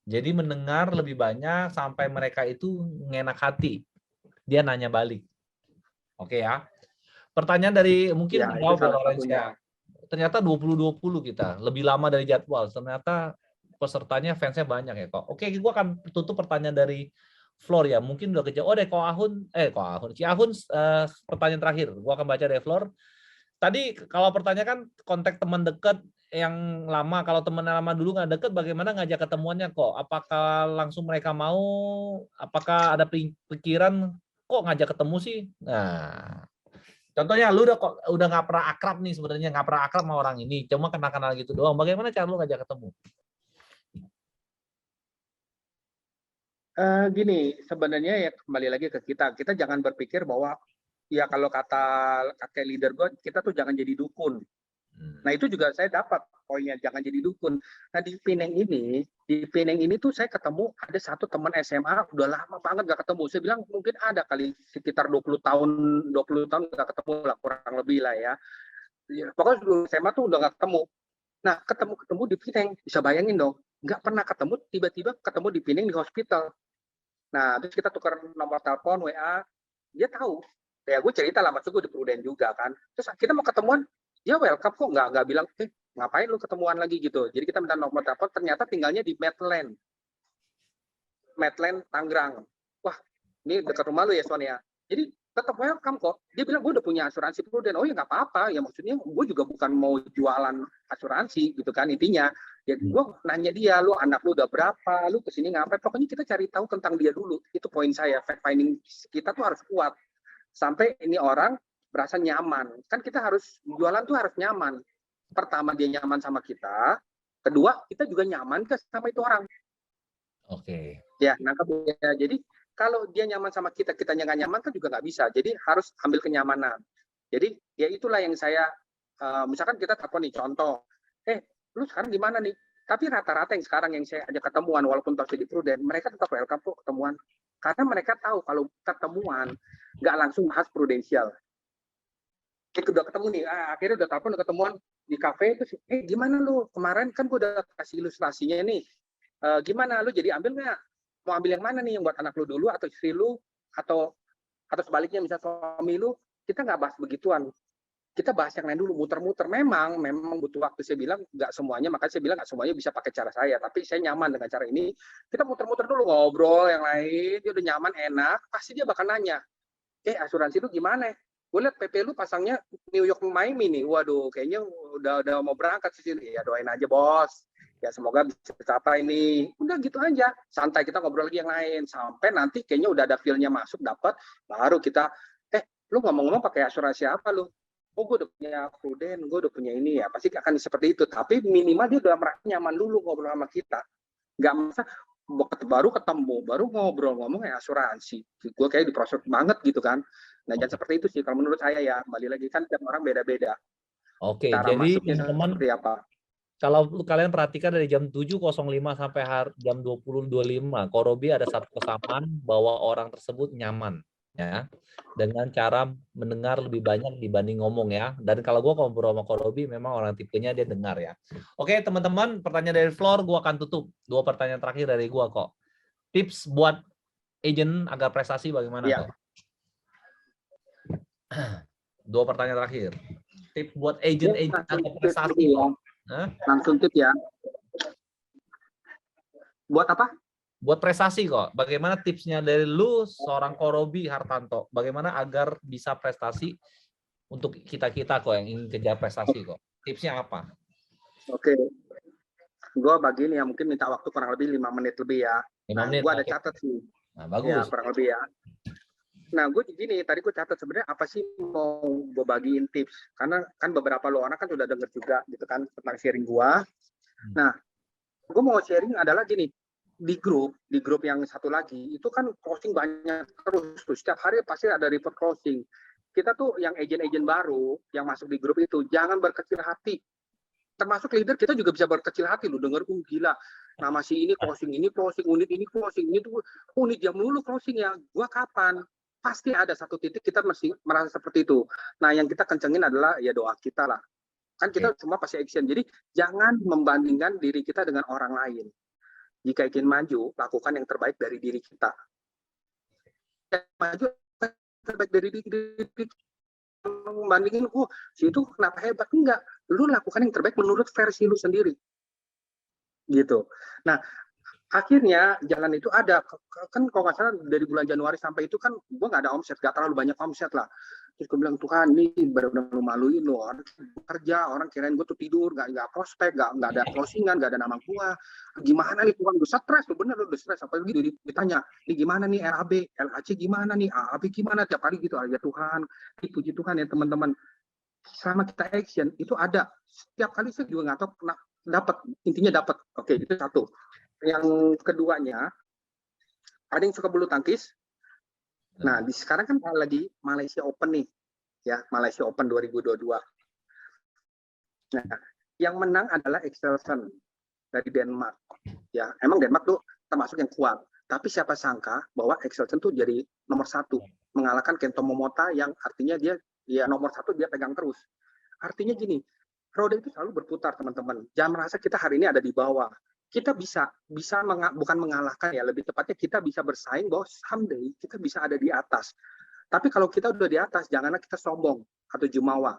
Jadi mendengar lebih banyak sampai mereka itu ngenak hati. Dia nanya balik. Oke ya. Pertanyaan dari mungkin Ya, itu jawab ya salah Lawrence satunya. ya. Ternyata 20-20 kita. Lebih lama dari jadwal. Ternyata pesertanya fansnya banyak ya kok. Oke, gue akan tutup pertanyaan dari Flor ya. Mungkin udah kejauh. Oh, dari Ci Ahun pertanyaan terakhir. Gue akan baca dari Flor. Tadi kalau pertanyaan kan konteks teman dekat yang lama, kalau teman lama dulu nggak deket, bagaimana ngajak ketemuannya kok? Apakah langsung mereka mau? Apakah ada pikiran kok ngajak ketemu sih? Nah, contohnya lu udah nggak pernah akrab nih sebenarnya, nggak pernah akrab sama orang ini, cuma kenal-kenal gitu doang. Bagaimana cara lu ngajak ketemu? Gini, sebenarnya ya kembali lagi ke kita. Kita jangan berpikir bahwa ya kalau kata kakek leader gue, kita tuh jangan jadi dukun. Nah, itu juga saya dapat poinnya, jangan jadi dukun. Nah, di Penang ini tuh saya ketemu ada satu teman SMA, udah lama banget gak ketemu. Saya bilang mungkin ada kali sekitar 20 tahun gak ketemu lah, kurang lebih lah ya. Pokoknya dulu SMA tuh udah gak ketemu. Nah, ketemu di Penang, bisa bayangin dong, nggak pernah ketemu, tiba-tiba ketemu di Penang di hospital. Nah, terus kita tukar nomor telepon, WA, dia tahu. Ya gue cerita lah, maksud gue di Prudent juga kan. Terus kita mau ketemuan, dia welcome kok, nggak bilang, ngapain lu ketemuan lagi gitu. Jadi kita minta nomor telepon, ternyata tinggalnya di Medland, Tangerang. Wah, ini dekat rumah lu ya Sonia. Jadi tetap welcome kok. Dia bilang gue udah punya asuransi Prudent. Oh ya nggak apa-apa. Ya maksudnya gue juga bukan mau jualan asuransi gitu kan intinya. Ya gue nanya dia, lu anak lu udah berapa, lu kesini ngapain. Pokoknya kita cari tahu tentang dia dulu. Itu poin saya. Fact finding kita tuh harus kuat. Sampai ini orang berasa nyaman. Kan kita harus jualan tuh harus nyaman. Pertama dia nyaman sama kita. Kedua kita juga nyaman sama itu orang. Oke. Ya, nangkep ya. Jadi kalau dia nyaman sama kita, kitanya nggak nyaman kan juga nggak bisa. Jadi harus ambil kenyamanan. Jadi ya itulah yang saya, misalkan kita telepon nih, contoh, lu sekarang di mana nih? Tapi rata-rata yang sekarang yang saya ajak ketemuan, walaupun tahu di Prudent, mereka tetap welcome kok ketemuan. Karena mereka tahu kalau ketemuan, nggak langsung bahas prudensial. Udah ketemu nih, akhirnya udah telepon, udah ketemuan di kafe, terus, gimana lu? Kemarin kan gue udah kasih ilustrasinya nih. Gimana lu jadi ambil nggak? Mau ambil yang mana nih, yang buat anak lu dulu atau istri lu atau sebaliknya misal suami lu? Kita nggak bahas begituan, kita bahas yang lain dulu, muter-muter. Memang butuh waktu. Saya bilang nggak semuanya, makanya saya bilang nggak semuanya bisa pakai cara saya, tapi saya nyaman dengan cara ini. Kita muter-muter dulu, ngobrol yang lain, dia udah nyaman, enak, pasti dia bakal nanya, asuransi lu gimana? Gue lihat PP lu pasangnya New York Miami nih, waduh kayaknya udah mau berangkat sih. Ya doain aja bos, ya semoga bisa tercapai ini. Udah gitu aja, santai, kita ngobrol lagi yang lain sampai nanti kayaknya udah ada feel-nya masuk, dapat, baru kita lu ngomong-ngomong pakai asuransi apa lu? Oh gue udah punya Prudent, gue udah punya ini ya, pasti akan seperti itu. Tapi minimal dia udah merasa nyaman dulu ngobrol sama kita, nggak masa baru ketemu, baru ngobrol ngomong asuransi. Gue kayak diproses banget gitu kan. Nah jangan seperti itu sih kalau menurut saya ya. Kembali lagi kan tiap orang beda-beda. Oke, Cara jadi masuknya teman-teman, seperti apa? kalau kalian perhatikan dari jam 7.05 sampai jam 20.25, Korobi ada satu kesamaan bahwa orang tersebut nyaman ya dengan cara mendengar lebih banyak dibanding ngomong ya. Dan kalau gue ngobrol sama Korobi memang orang tipenya dia dengar ya. Oke teman-teman, pertanyaan dari floor gue akan tutup. 2 pertanyaan terakhir dari gue kok. Tips buat agent agar prestasi bagaimana kok? 2 pertanyaan terakhir. Tips buat agent agar prestasi kok. Langsung tip ya. Buat apa? Buat prestasi kok. Bagaimana tipsnya dari lu seorang Korobi Hartanto? Bagaimana agar bisa prestasi untuk kita-kita kok yang ingin kejar prestasi kok. Tipsnya apa? Oke. Gue bagiin ya, mungkin minta waktu kurang lebih 5 menit lebih ya. 5 Nah, menit. gue ada oke. catat sih. Nah, Ya, bagus. kurang lebih ya. Nah, gue gini, tadi gue catat sebenarnya apa sih mau gue bagiin tips. Karena kan beberapa lo orang kan sudah denger juga gitu kan tentang sharing gue. Nah, gue mau sharing adalah gini, di grup yang satu lagi, itu kan closing banyak terus tuh. Setiap hari pasti ada report closing. Kita tuh yang agent-agent baru yang masuk di grup itu, jangan berkecil hati. Termasuk leader kita juga bisa berkecil hati, lu denger, gila, nama si ini closing, unit ini closing, ini tuh unit jam dulu closing ya, gua kapan? Pasti ada satu titik kita mesti merasa seperti itu. Nah, yang kita kencengin adalah ya doa kita lah. Kan kita semua pasti action. Jadi jangan membandingkan diri kita dengan orang lain. Jika ingin maju, lakukan yang terbaik dari diri kita. Maju terbaik dari diri kita. Membandingin, si itu kenapa hebat? Enggak, lu lakukan yang terbaik menurut versi lu sendiri gitu. Nah, akhirnya jalan itu ada kan, kalau nggak salah dari bulan Januari sampai itu kan gue nggak ada omset, nggak terlalu banyak omset lah. Terus gue bilang, Tuhan, ini benar-benar lu maluin lo, orang kerja, orang kirain gue tuh tidur, nggak prospek, nggak ada closingan, nggak ada nama gue. Gimana nih Tuhan, gue stres, lu bener, lu stres. Apalagi ditanya, ini gimana nih RAB, LAC gimana nih, AAB gimana, tiap hari gitu. Ya Tuhan, puji Tuhan ya teman-teman. Selama kita action, itu ada. Setiap kali saya juga nggak tahu pernah dapat, intinya dapat. Oke, itu satu. Yang keduanya, ada yang suka bulu tangkis. Nah, sekarang kan lagi Malaysia Open nih, ya, Malaysia Open 2022. Nah, yang menang adalah Excelsen dari Denmark. Ya, emang Denmark tuh termasuk yang kuat. Tapi siapa sangka bahwa Excelsen tuh jadi nomor 1, mengalahkan Kento Momota yang artinya dia ya nomor 1, dia pegang terus. Artinya gini, roda itu selalu berputar teman-teman. Jangan merasa kita hari ini ada di bawah. Kita bisa bukan mengalahkan ya, lebih tepatnya kita bisa bersaing bahwa someday kita bisa ada di atas. Tapi kalau kita udah di atas, janganlah kita sombong atau jumawa.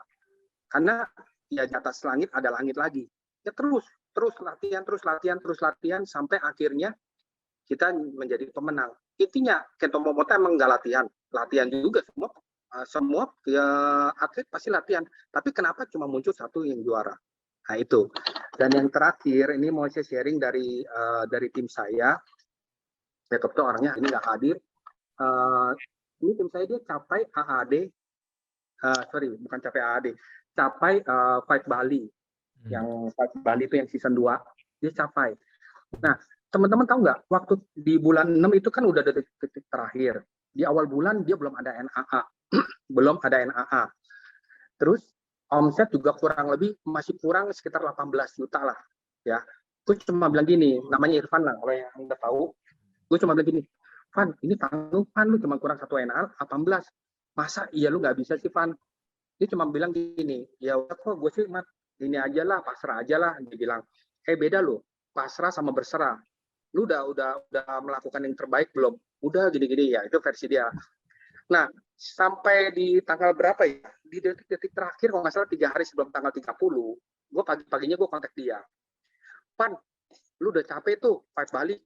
Karena ya di atas langit ada langit lagi. Ya terus latihan sampai akhirnya kita menjadi pemenang. Intinya Kento Momota emang nggak latihan juga, semua ya, atlet pasti latihan. Tapi kenapa cuma muncul satu yang juara? Nah itu. Dan yang terakhir ini mau saya sharing dari tim saya. Ya kebetulan orangnya ini nggak hadir. Ini tim saya dia capai AAD. Bukan capai AAD. Capai Fight Bali. Yang Fight Bali itu yang season 2. Dia capai. Nah, teman-teman tahu nggak? Waktu di bulan 6 itu kan udah ada titik terakhir. Di awal bulan dia belum ada NAA. Belum ada NAA. Terus omset juga kurang lebih masih kurang sekitar 18 juta lah ya. Gue cuma bilang gini, namanya Irfan lah kalau yang Anda tahu. Gue cuma bilang gini, Van, ini tanggung Van, lu cuma kurang 1 NAL 18. Masa iya lu nggak bisa sih Van? Dia cuma bilang gini, ya udah kok gue sih ini aja lah, pasrah aja lah. Dia bilang, beda lu, pasrah sama berserah. Lu udah melakukan yang terbaik belum? Udah gini-gini ya, itu versi dia. Nah, sampai di tanggal berapa ya? Di detik-detik terakhir, kalau nggak salah 3 hari sebelum tanggal 30, gue pagi-paginya gue kontak dia. Pan, lu udah capek tuh, Fight Bali.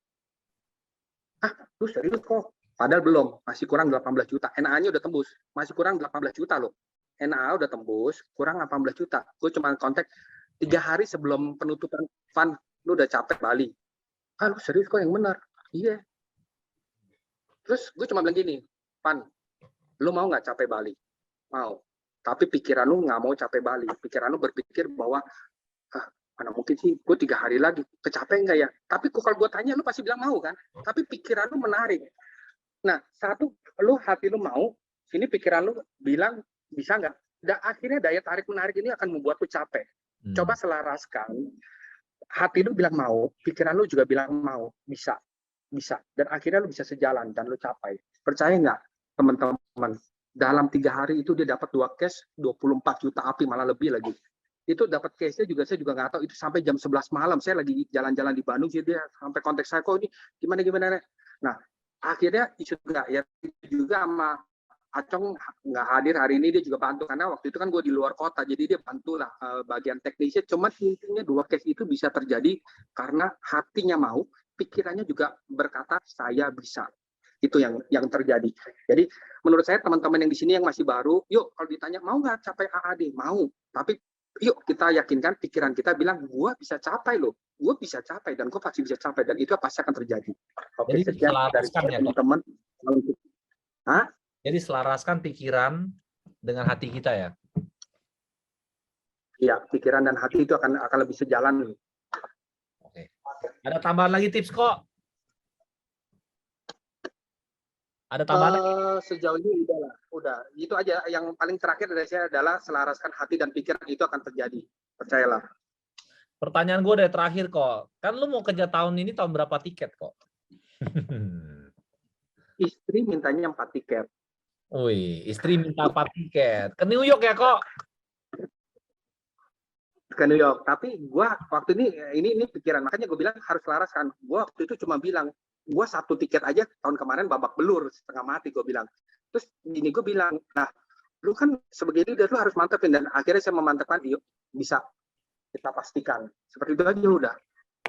Lu serius kok? Padahal belum, masih kurang 18 juta. NAA-nya udah tembus, masih kurang 18 juta loh. NAA udah tembus, kurang 18 juta. Gue cuma kontak 3 hari sebelum penutupan, Pan, lu udah capek Bali. Lu serius kok, yang benar? Iya. Terus gue cuma bilang gini, Pan, lu mau nggak capek Bali? Mau. Tapi pikiran lu nggak mau capek Bali. Pikiran lu berpikir bahwa, mana mungkin sih, gue 3 hari lagi. Kecapek nggak ya? Tapi kalau gue tanya, lu pasti bilang mau kan? Tapi pikiran lu menarik. Nah, satu, hati lu mau, sini pikiran lu bilang, bisa nggak? Dan akhirnya daya tarik menarik ini akan membuat lu capek. Coba selaraskan. Hati lu bilang mau, pikiran lu juga bilang mau. Bisa. Dan akhirnya lu bisa sejalan dan lu capai. Percaya nggak? Teman-teman, dalam 3 hari itu dia dapat 2 cash 24 juta api, malah lebih lagi. Itu dapat case-nya juga saya juga nggak tahu, itu sampai jam 11 malam saya lagi jalan-jalan di Bandung, jadi dia sampai kontak saya, kok ini gimana. Nah, akhirnya juga ya juga sama Acong nggak hadir hari ini, dia juga bantu karena waktu itu kan gue di luar kota, jadi dia bantulah bagian teknisnya. Cuma intinya 2 case itu bisa terjadi karena hatinya mau, pikirannya juga berkata saya bisa. Itu yang terjadi. Jadi menurut saya teman-teman yang di sini yang masih baru, yuk kalau ditanya mau nggak capai AAD, mau. Tapi yuk kita yakinkan pikiran kita bilang, gua bisa capai loh, gua bisa capai dan gua pasti bisa capai dan itu pasti akan terjadi. Oke, Jadi sekian dari selaraskan ya, Kok. teman-teman. Hah? Jadi selaraskan pikiran dengan hati kita ya. Iya, pikiran dan hati itu akan lebih sejalan. Oke. Ada tambahan lagi tips kok? Ada tambahan lagi? Sejauh ini udah. Itu aja yang paling terakhir dari saya adalah selaraskan hati dan pikiran itu akan terjadi. Percayalah. Pertanyaan gue dari terakhir kok. Kan lu mau kerja tahun ini tahun berapa tiket kok? Istri mintanya 4 tiket. Wih, istri minta 4 tiket. Ke New York ya kok? Ke New York. Tapi gua waktu ini pikiran. Makanya gue bilang harus selaraskan. Gua waktu itu cuma bilang, gua 1 tiket aja tahun kemarin babak belur, setengah mati gue bilang. Terus gini gue bilang, nah lu kan sebagai leader lu harus mantepin. Dan akhirnya saya memantapkan, yuk bisa. Kita pastikan. Seperti itu aja udah.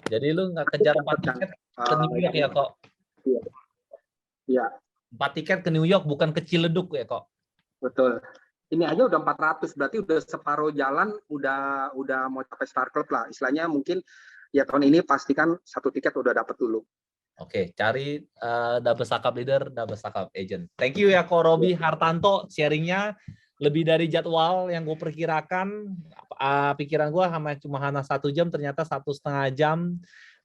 Jadi lu nggak kejar 4 tiket ke New York ya kok? Iya. 4 tiket ke New York bukan ke Ciledug ya kok? Betul. Ini aja udah 400, berarti udah separuh jalan, udah mau capai Star Club lah. Istilahnya mungkin ya tahun ini pastikan 1 tiket udah dapet dulu. Oke, cari double startup leader, double startup agent. Thank you ya Ko Robi Hartanto, sharingnya lebih dari jadwal yang gue perkirakan. Pikiran gue cuma hanya 1 jam, ternyata 1,5 jam.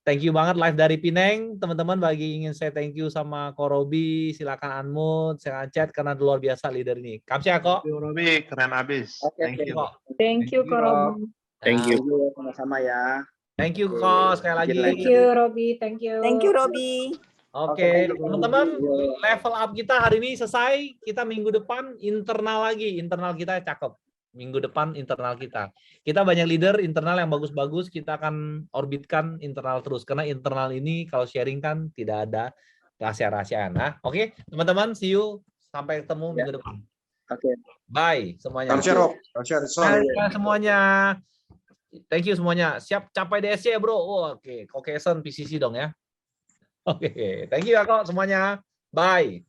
Thank you banget live dari Pineng, teman-teman. Bagi ingin saya thank you sama Ko Robi, silakan unmute, silakan chat karena luar biasa leader ini. Kamsia kok. Thank you, Robi. Keren abis. Oke, Thank you. Thank you, Ko Robi. Thank you. Sama-sama ya. Thank you kok sekali lagi. Thank you, Robi. Thank you. Thank you, Robi. Oke, teman-teman, level up kita hari ini selesai. Kita minggu depan internal lagi. Internal kita cakep. Minggu depan internal kita. Kita banyak leader internal yang bagus-bagus. Kita akan orbitkan internal terus. Karena internal ini kalau sharing kan tidak ada rahasia-rahasiaan. Nah, oke, teman-teman, see you. Sampai ketemu minggu depan. Oke. Bye semuanya. Bye semuanya. Thank you semuanya. Siap capai DSC ya, bro. Oh, oke, Caucasian PCC dong ya. Oke, thank you ya kok semuanya. Bye.